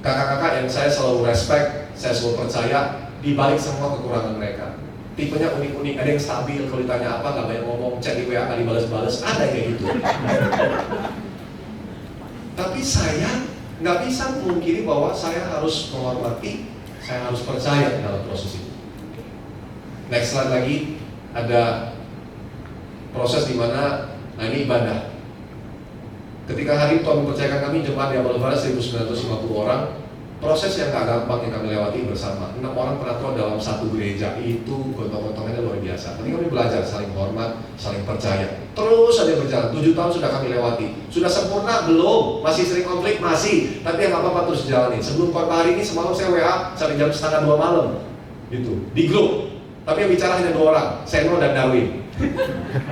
Kakak-kakak yang saya selalu respect, saya selalu percaya di balik semua kekurangan mereka. Tipenya unik-unik, ada yang stabil, kalau ditanya apa nggak banyak ngomong, chat di WA nggak dibales-bales, ada yang kayak gitu. Tapi saya nggak bisa memungkiri bahwa saya harus menghormati, saya harus percaya dalam proses itu. Next slide lagi, ada proses di mana, nah ini ibadah. Ketika hari Tuhan mempercayakan kami jemaat di Abal Barat 1950 orang, proses yang gak gampang yang kami lewati bersama. 6 orang penatua dalam satu gereja itu gontong-gontongannya luar biasa. Tapi kami belajar saling hormat, saling percaya. Terus saja berjalan. 7 tahun sudah kami lewati. Sudah sempurna? Belum. Masih sering konflik? Masih. Tapi yang apa-apa terus jalanin. Sebelum khotbah hari ini semalam saya WA sampai jam 1:30 malam. Gitu. Di grup. Tapi yang bicara hanya 2 orang, Seno dan Darwin.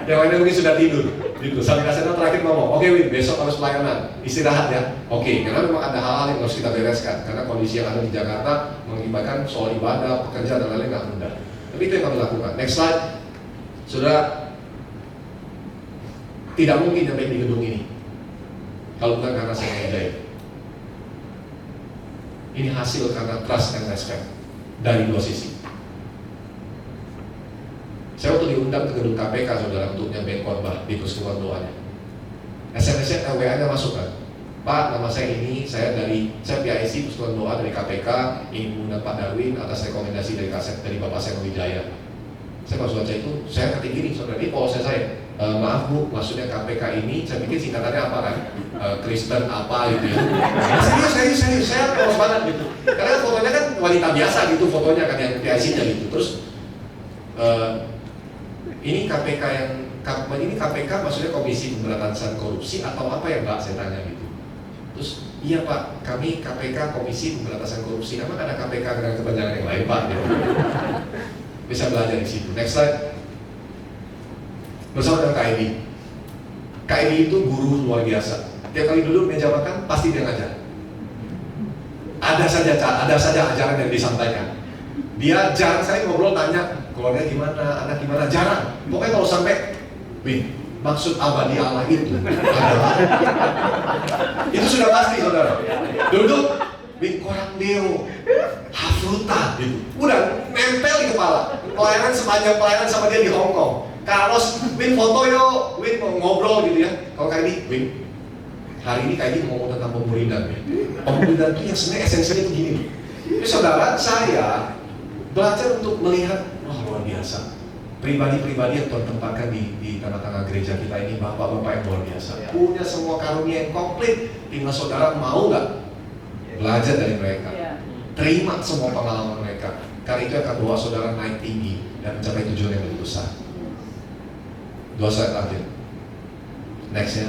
Yang lainnya mungkin sudah tidur. Gitu. Sampai Seno terakhir ngomong, oke Win, besok harus pelayanan, istirahat ya. Oke, karena memang ada hal-hal yang harus kita bereskan. Karena kondisi yang ada di Jakarta mengakibatkan soal ibadah, pekerjaan dan lain-lain nggak mudah. Tapi itu yang kami lakukan. Next slide. Sudah tidak mungkin nyampe di gedung ini kalau bukan karena saya ngejahit. Ini hasil karena trust and respect dari 2 sisi. Saya waktu diundang ke gedung KPK, saudara, untuk nyampein khotbah di peristiwa doanya. SMS-nya, WA-nya masuk kan? Pak, nama saya ini, saya PIC peristiwa doa dari KPK, ingin mengundang Pak Darwin atas rekomendasi dari Bapak Seno Wijaya. Saya pas baca itu, saya ketik gini, saudara, ini polosnya saya. Maaf Bu, maksudnya KPK ini, saya pikir singkatannya apa kan? Kristen apa gitu ya. Serius, saya polos banget gitu. Karena fotonya kan wanita biasa gitu, fotonya kan yang PIC-nya gitu. Terus, ini KPK maksudnya Komisi Pemberantasan Korupsi atau apa ya Mbak, saya tanya gitu. Terus, iya Pak, kami KPK Komisi Pemberantasan Korupsi, emang ada KPK dengan kepanjangan yang lain Pak gitu. Bisa belajar di situ. Next slide. Bersama dengan KID. KID itu guru luar biasa. Tiap kali duduk meja makan, pasti dia ngajar. Ada saja ajaran yang disampaikan. Dia jarang saya ngobrol tanya keluarga gimana, anak gimana, jarang. Pokoknya kalau sampai, Win, maksud abadi Allah itu adalah itu sudah pasti, saudara. Duduk, Win, korang deo, hafruta, gitu. Udah nempel di kepala. Pelayanan sepanjang pelayanan sama dia di Hong Kong. Carlos, Win foto yuk, Win mau ngobrol gitu ya. Kalau kayak ini, Win, hari ini kayak ngomong tentang pemuridan ya. Pemuridan itu yang sebenarnya esensinya itu gini. Jadi saudara, saya belajar untuk melihat, luar biasa. Pribadi-pribadi yang Tuhan tempatkan di tengah-tengah gereja kita ini, bapak-bapak yang luar biasa. Punya semua karunia yang komplit. Tinggal saudara mau nggak belajar dari mereka? Terima semua pengalaman mereka. Karena itu akan bawa saudara naik tinggi dan mencapai tujuan yang lebih besar. 2 slide terakhir. Next ya.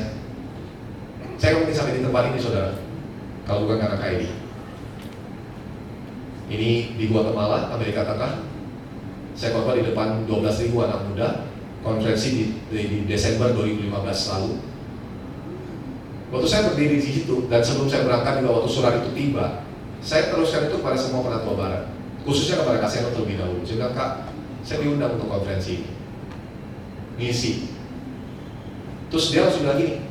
Saya mungkin sampai di tempat ini saudara, kalau bukan karena KID. Ini di Guatemala, Amerika Tengah. Saya khotbah di depan 12.000 anak muda, konferensi di Desember 2015 lalu. Waktu saya berdiri di situ, dan sebelum saya berangkat juga waktu surat itu tiba, saya teruskan itu kepada semua penatua barat, khususnya kepada Kak Seno terlebih dahulu. Saya bilang, Kak, saya diundang untuk konferensi ini. ngisi. Terus dia langsung bilang gini,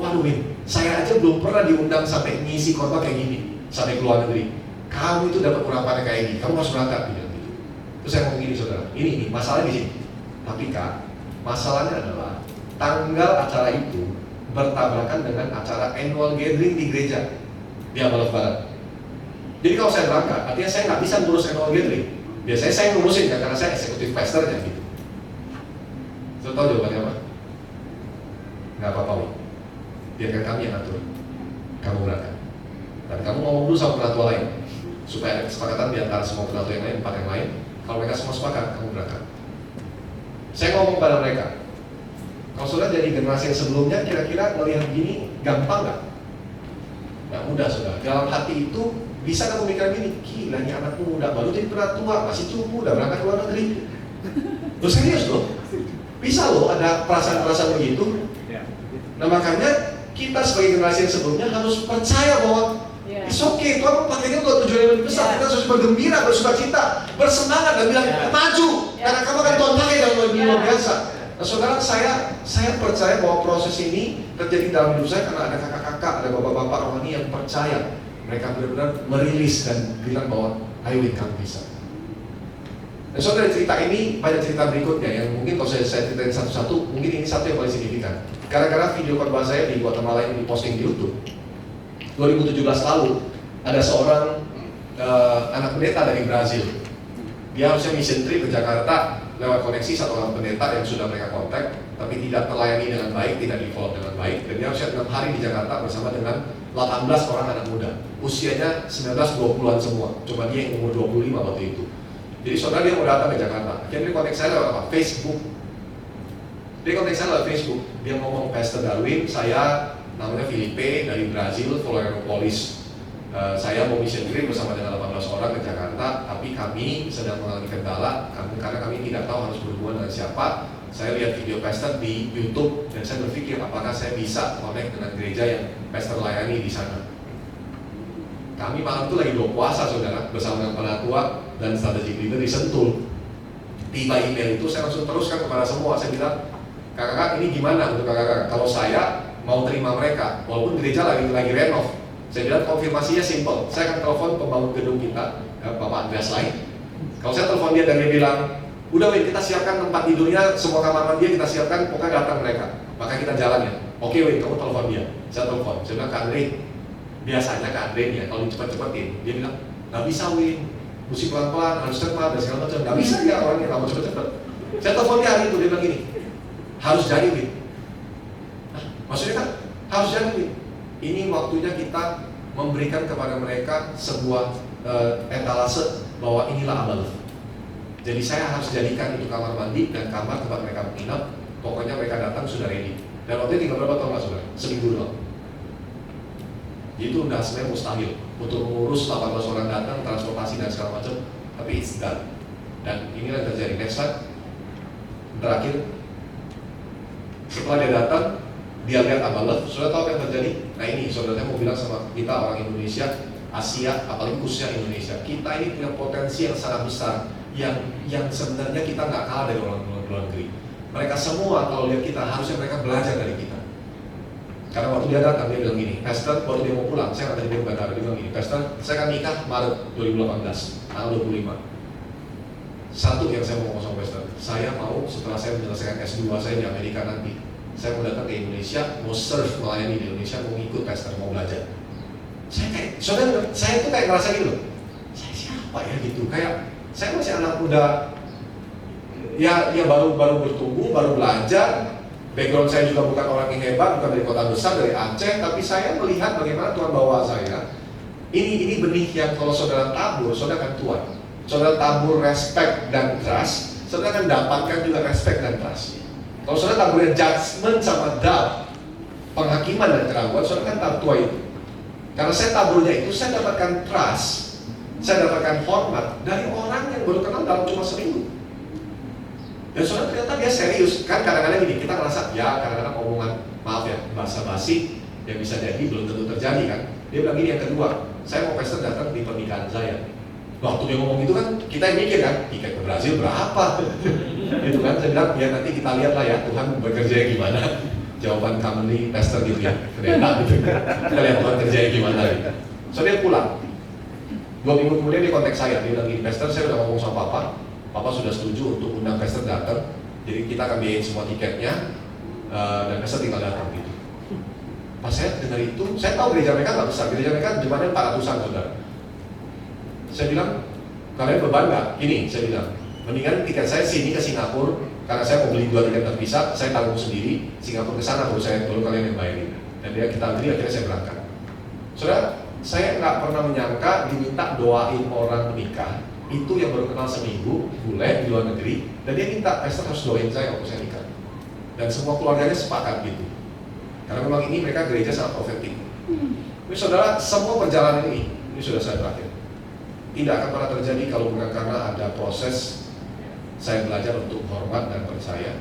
waduh Win, saya aja belum pernah diundang sampai ngisi khotbah kayak gini, sampai ke luar negeri. Kamu itu dapat urapannya kayak gini, kamu harus berangkat gitu. Terus saya ngomong gini saudara, ini masalahnya di sini. Tapi Kak, masalahnya adalah tanggal acara itu bertabrakan dengan acara annual gathering di gereja di Amalaf Barat. Jadi kalau saya berangkat, artinya saya nggak bisa ngurus annual gathering. Biasanya saya ngurusin kan, karena saya eksekutif pastornya gitu. Saya tahu jawabannya apa? Nggak apa-apa, Win. Biarkan kami yang atur. Kamu berangkat. Dan kamu ngomong dulu sama penatua lain, supaya ada kesepakatan di antara semua penatua yang lain, 4 yang lain. Kalau mereka semua sepakat, kamu berangkat. Saya ngomong pada mereka, kalau saudara jadi generasi yang sebelumnya, kira-kira melihat gini, gampang nggak? Nggak mudah saudara. Dalam hati itu, bisa kamu mikir gini, gila ini anak muda, baru jadi penatua, masih cukup, udah berangkat ke luar negeri. Loh serius loh? Bisa loh ada perasaan-perasaan begitu. Nah makanya kita sebagai generasi yang sebelumnya harus percaya bahwa it's okay, Tuhan pakainya buat tujuan yang lebih besar. Kita harus bergembira, bersuka cita, bersemangat dan bilang maju, karena kamu akan Tuhan pakai dalam lebih luar biasa. Nah saudara, saya percaya bahwa proses ini terjadi dalam hidup saya karena ada kakak-kakak, ada bapak-bapak rohani yang percaya. Mereka benar-benar merilis dan bilang bahwa ayo Win, kamu bisa. Dan saudara, cerita ini banyak cerita berikutnya yang mungkin kalau saya ceritain satu-satu, mungkin ini satu yang paling signifikan. Gara-gara video khotbah saya di Guatemala ini diposting di YouTube 2017 lalu, ada seorang anak pendeta dari Brazil. Dia harusnya mission trip ke Jakarta lewat koneksi satu orang pendeta yang sudah mereka kontak, tapi tidak terlayani dengan baik, tidak di follow dengan baik. Dan dia harusnya 6 hari di Jakarta bersama dengan 18 orang anak muda, usianya 19-20an semua. Coba dia yang umur 25 waktu itu. Jadi saudara, dia mau datang ke Jakarta. Akhirnya dia kontak saya lewat apa? Facebook. Dia kontak saya lewat Facebook. Dia ngomong, Pastor Darwin, saya namanya Filipe dari Brazil, Florianopolis. Saya mau mission trip bersama dengan 18 orang ke Jakarta, tapi kami sedang mengalami kendala karena kami tidak tahu harus berhubungan dengan siapa. Saya lihat video pastor di YouTube dan saya berpikir apakah saya bisa connect dengan gereja yang pastor layani di sana. Kami malam itu lagi doa puasa saudara bersama dengan penatua dan strategic leader di Sentul. Tiba email itu saya langsung teruskan kepada semua. Saya bilang, kakak-kakak ini gimana untuk kakak-kakak? Kalau saya mau terima mereka, walaupun gereja lagi renov. Saya bilang konfirmasinya simple. Saya akan telepon pembangun gedung kita, Bapak Andreas Lain. Kalau saya telepon dia dan dia bilang, udah Win, kita siapkan tempat tidurnya, semua kamar mandi kita siapkan, pokoknya datang mereka. Maka kita jalan ya. Oke Win, kamu telepon dia. Saya telepon. Saya bilang, Kak Andre, biasanya Kak Andre ya, kalau cepet-cepetin, dia bilang, nggak bisa Win, mesti pelan-pelan, harus cepat dan segala macam. Nggak bisa ya orangnya, nggak mau cepet-cepet. Saya telepon dia hari itu, dia bilang gini, harus jadi Win. Nah, maksudnya kan harus jadi Win. Ini waktunya kita memberikan kepada mereka sebuah etalase bahwa inilah Amalaf. Jadi saya harus jadikan itu kamar mandi dan kamar tempat mereka menginap. Pokoknya mereka datang sudah ready. Dan waktu itu tinggal berapa tahun nggak saudara? Seminggu doang. Itu udah sebenarnya mustahil untuk mengurus 18 orang datang, transportasi dan segala macam. Tapi it's done. Dan inilah yang terjadi. Next slide. Terakhir, setelah dia datang, dia lihat Amalaf, saudara tahu apa yang terjadi? Nah ini, saudara saya mau bilang sama kita orang Indonesia, Asia, apalagi khususnya Indonesia, kita ini punya potensi yang sangat besar, yang sebenarnya kita nggak kalah dari orang luar negeri. Mereka semua kalau lihat kita, harusnya mereka belajar dari kita. Karena waktu dia datang, dia bilang gini, Pastor, waktu dia mau pulang, saya nggak tadi dia bandara, dia bilang gini, Pastor, saya akan nikah Maret 2018, tanggal 25. Satu yang saya mau ngomong sama Pastor, saya mau setelah saya menyelesaikan S2 saya di Amerika nanti, saya mau datang ke Indonesia, mau serve melayani di Indonesia, mau ikut pastor, mau belajar. Saya tuh kayak ngerasa gitu loh. Saya siapa ya gitu? Kayak saya masih anak muda, ya baru bertumbuh, baru belajar. Background saya juga bukan orang yang hebat, bukan dari kota besar, dari Aceh, tapi saya melihat bagaimana Tuhan bawa saya. Ini benih yang kalau saudara tabur, saudara akan tuai. Saudara tabur respect dan trust, saudara akan dapatkan juga respect dan trust. Kalau saudara taburnya judgment sama doubt, penghakiman dan keraguan, saudara kan tabur tua itu. Karena saya taburnya itu, saya dapatkan trust, saya dapatkan hormat dari orang yang baru kenal dalam cuma seminggu. Dan saudara ternyata dia serius. Kan kadang-kadang gini, kita ngerasa, ya kadang-kadang omongan, maaf ya, basa-basi yang bisa jadi belum tentu terjadi kan. Dia bilang gini, yang kedua, saya mau pastor datang di pernikahan saya. Waktu dia ngomong gitu kan, kita yang mikir kan, tiket ke Brazil berapa? Gitu kan, saya bilang ya nanti kita lihat lah ya Tuhan bekerja gimana. Jawaban commonly pastor gitu ya, pendeta gitu. Kita lihat Tuhan kerjanya gimana gitu. So dia pulang. 2 minggu kemudian dia kontak saya, dia bilang gini, pastor saya udah ngomong sama papa sudah setuju untuk undang pastor datang. Jadi kita akan biayain semua tiketnya dan pastor tinggal datang gitu. Pas saya dengar itu, saya tahu gereja mereka nggak besar, gereja mereka jumlahnya 400-an saudara. Saya bilang, kalian beban nggak? Ini saya bilang, mendingan tiket saya sini ke Singapura, karena saya mau beli 2 tiket terpisah, saya tanggung sendiri, Singapura ke sana baru kalian yang bayarin. Dan dia kita beli, akhirnya saya berangkat. Saudara, saya nggak pernah menyangka diminta doain orang menikah, itu yang baru kenal seminggu, bule di luar negeri, dan dia minta, pastor harus doain saya waktu saya nikah. Dan semua keluarganya sepakat gitu. Karena memang ini mereka gereja sangat profetik. Ini saudara, semua perjalanan ini sudah saya terakhir. Tidak akan pernah terjadi kalau bukan karena ada proses saya belajar untuk hormat dan percaya.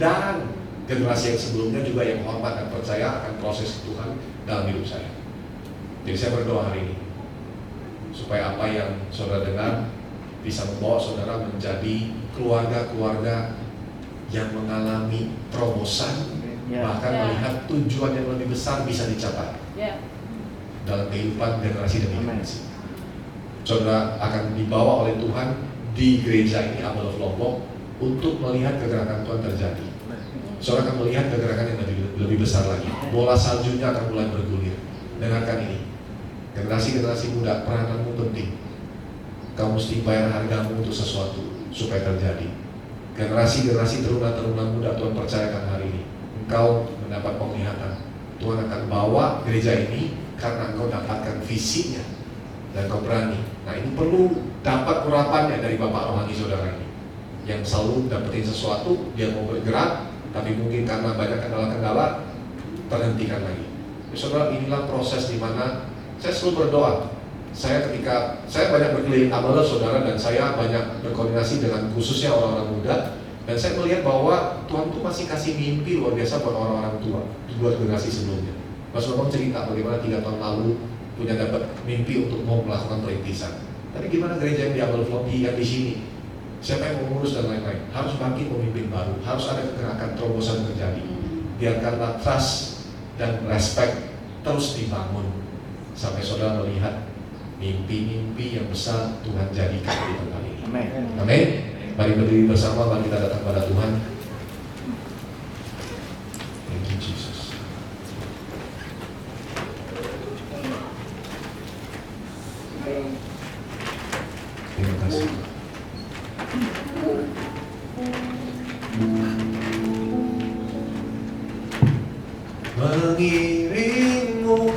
Dan generasi yang sebelumnya juga yang hormat dan percaya akan proses Tuhan dalam hidup saya. Jadi saya berdoa hari ini supaya apa yang saudara dengar bisa membawa saudara menjadi keluarga-keluarga yang mengalami terobosan, bahkan melihat tujuan yang lebih besar bisa dicapai dalam kehidupan generasi demi generasi. Saudara akan dibawa oleh Tuhan di gereja ini Amal of Lombok untuk melihat kegerakan Tuhan terjadi. Saudara akan melihat kegerakan yang lebih besar lagi. Bola saljunya akan mulai bergulir. Dengarkan ini, generasi-generasi muda, perananmu penting. Kamu mesti bayar hargamu untuk sesuatu supaya terjadi. Generasi-generasi teruna-teruna muda Tuhan percayakan hari ini, engkau mendapat penglihatan. Tuhan akan bawa gereja ini karena engkau dapatkan visinya dan kau berani. Nah ini perlu dapat urapannya dari Bapak rohani saudara ini, yang selalu dapetin sesuatu, dia mau bergerak, tapi mungkin karena banyak kendala-kendala terhentikan lagi. Ya, saudara, inilah proses di mana saya selalu berdoa. Ketika saya banyak berkeliling Amal, saudara, dan saya banyak berkoordinasi dengan khususnya orang-orang muda, dan saya melihat bahwa Tuhan tuh masih kasih mimpi luar biasa buat orang-orang tua, buat generasi sebelumnya. Mas Bambang cerita bagaimana 3 tahun lalu punya dapat mimpi untuk mau melakukan perintisan. Tapi gimana gereja yang di Amal yang di sini? Siapa yang mengurus dan lain-lain? Harus bangkit pemimpin baru, harus ada kegerakan terobosan terjadi. Biarkanlah trust dan respect terus dibangun sampai saudara melihat mimpi-mimpi yang besar Tuhan jadikan di tempat ini. Amin. Amin. Mari berdiri bersama, mari kita datang pada Tuhan. Thank you Jesus. Terima kasih. Mengiringmu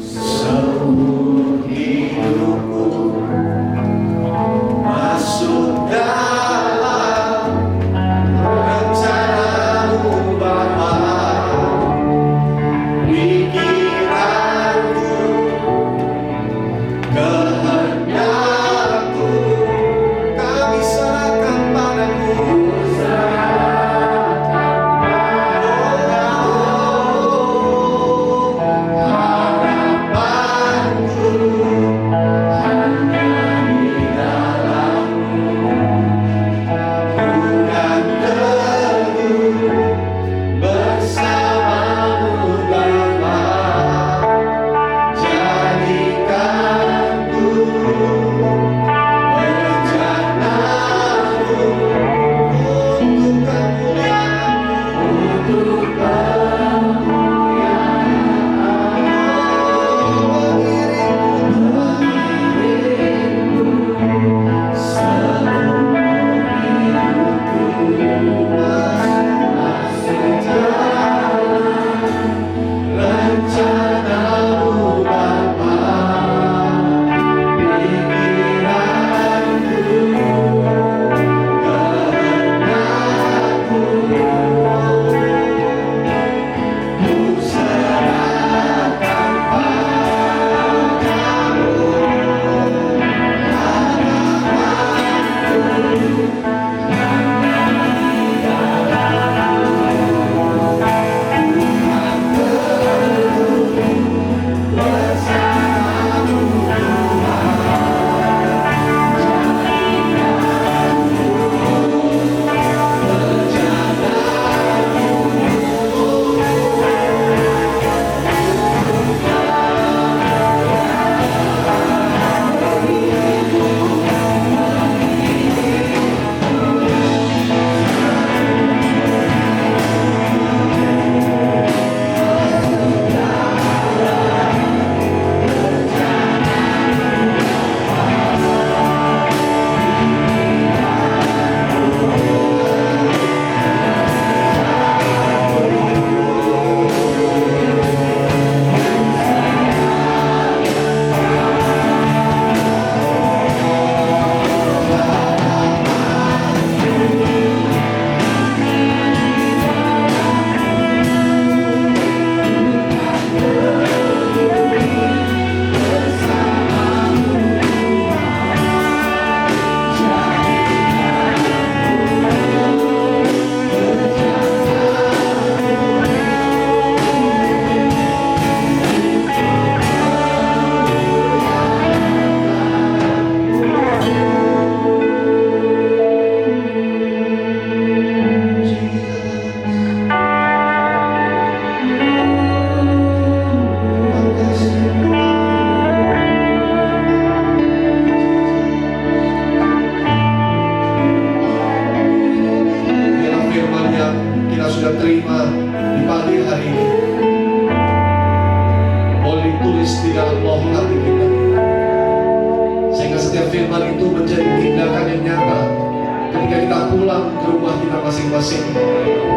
seumur hidupku, masuk dalam rencanamu Bapa. Pikiranku, kehendakku, kami serahkan padamu. Oh, masing-masing.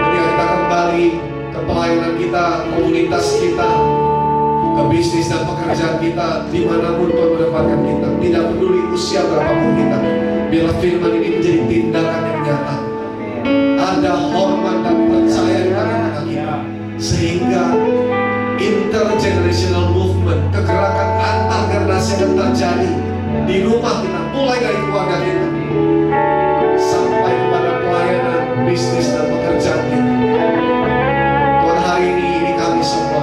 Ketika kita kembali ke pelayanan kita, komunitas kita, ke bisnis dan pekerjaan kita, dimanapun Tuhan menempatkan kita, tidak peduli usia berapapun kita, biarlah firman ini menjadi tindakan yang nyata. Ada hormat dan percaya di tengah-tengah kita, sehingga intergenerational movement, kegerakan antar generasi yang terjadi di rumah kita, mulai dari keluarga kita sampai kepada pelayanan, bisnis dan pekerjaan kita. Tuhan, hari ini kami semua,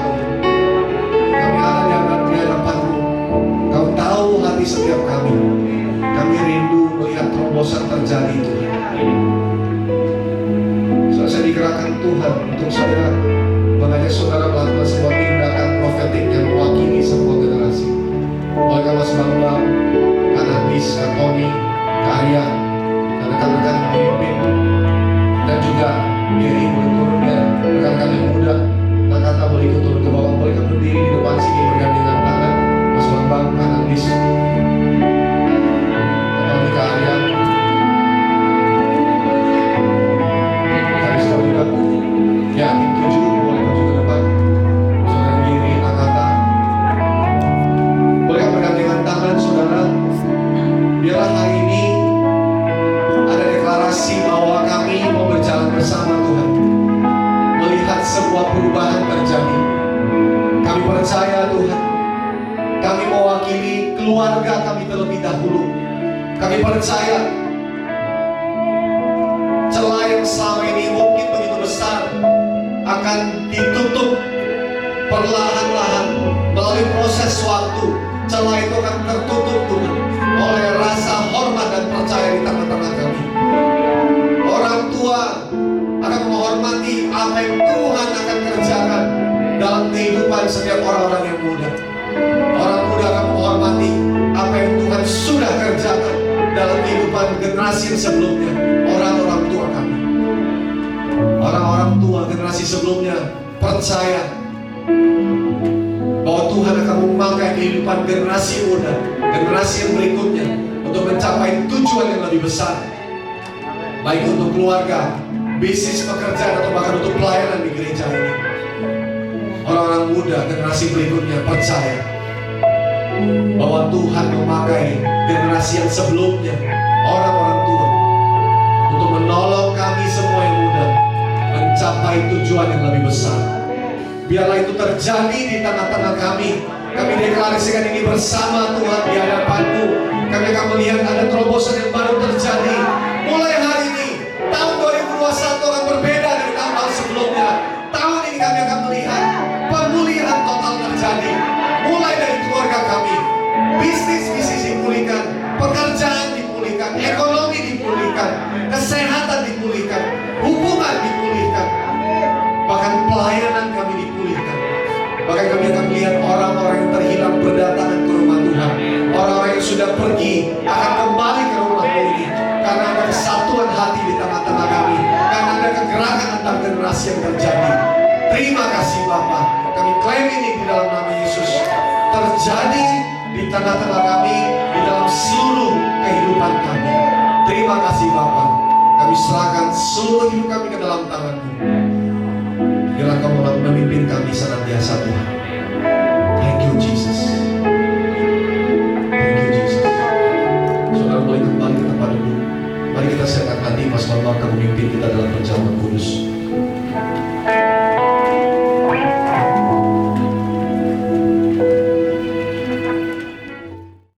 kami ada di hadapan-Mu. Kau tahu hati setiap kami. Kami rindu melihat terobosan terjadi, Tuhan. Saya digerakkan Tuhan untuk saya mengajak saudara melakukan sebuah tindakan profetik yang mewakili sebuah generasi. Oleh Mas Bambang, Kak Nandis, Kak Tony, Kak Arya, dan rekan-rekan yang memimpin, dan juga Gary boleh turun, dan rekan-rekan yang muda, Kak Kata boleh ikut turun ke bawah, boleh berdiri di depan sini bergandengan tangan. Mas Bambang, Kak Nandis, Kak Tony, Kak Arya, ya, tim 7 boleh maju ke depan. Saudara Giri, Nakata, boleh bergandengan tangan, saudara. Biarlah hari ini ada deklarasi bahwa kami mau berjalan bersama Tuhan, melihat sebuah perubahan terjadi. Kami percaya Tuhan, kami mewakili keluarga kami terlebih dahulu. Kami percaya celah yang selama ini mungkin begitu besar akan ditutup perlahan-lahan melalui proses waktu. Celah itu akan tertutup Tuhan oleh rasa hormat dan percaya di tengah-tengah kami. Orang tua akan menghormati apa yang Tuhan akan kerjakan dalam kehidupan setiap orang-orang yang muda. Orang muda akan menghormati apa yang Tuhan sudah kerjakan dalam kehidupan generasi yang sebelumnya. Orang-orang tua kami, orang-orang tua generasi sebelumnya percaya bahwa Tuhan akan memakai kehidupan generasi muda, generasi yang berikutnya untuk mencapai tujuan yang lebih besar, baik untuk keluarga, bisnis, pekerjaan, atau bahkan untuk pelayanan di gereja ini. Orang-orang muda generasi berikutnya percaya bahwa Tuhan memakai generasi yang sebelumnya, orang-orang tua, untuk menolong kami semua yang muda mencapai tujuan yang lebih besar. Biarlah itu terjadi di tengah-tengah kami. Kami deklarasikan ini bersama Tuhan di hadapan-Mu. Kami akan melihat ada terobosan yang baru terjadi. Mulai hari ini, tahun 2021 akan berbeda dari tahun sebelumnya. Tahun ini kami akan melihat pemulihan total terjadi. Mulai dari keluarga kami, bisnis dipulihkan, pekerjaan dipulihkan, ekonomi dipulihkan, kesehatan dipulihkan, hubungan dipulihkan, bahkan pelayanan kami dipulihkan. Bahkan kami akan melihat orang-orang yang terhilang berdatangan ke rumah Tuhan. Orang-orang yang sudah pergi akan kembali ke rumah ini, karena ada kesatuan hati di tengah-tengah kami, karena ada kegerakan antar generasi yang terjadi. Terima kasih Bapa. Kami klaim ini di dalam nama Yesus terjadi di tengah-tengah kami, di dalam seluruh kehidupan kami. Terima kasih Bapa. Kami serahkan seluruh hidup kami ke dalam tangan-Mu. Biarlah Kau memimpin kami senantiasa Tuhan. Thank you Jesus. Thank you Jesus. Saudara boleh kembali ke tempat dulu. Mari kita siapkan hati Mas Bambang akan memimpin kita dalam perjalanan.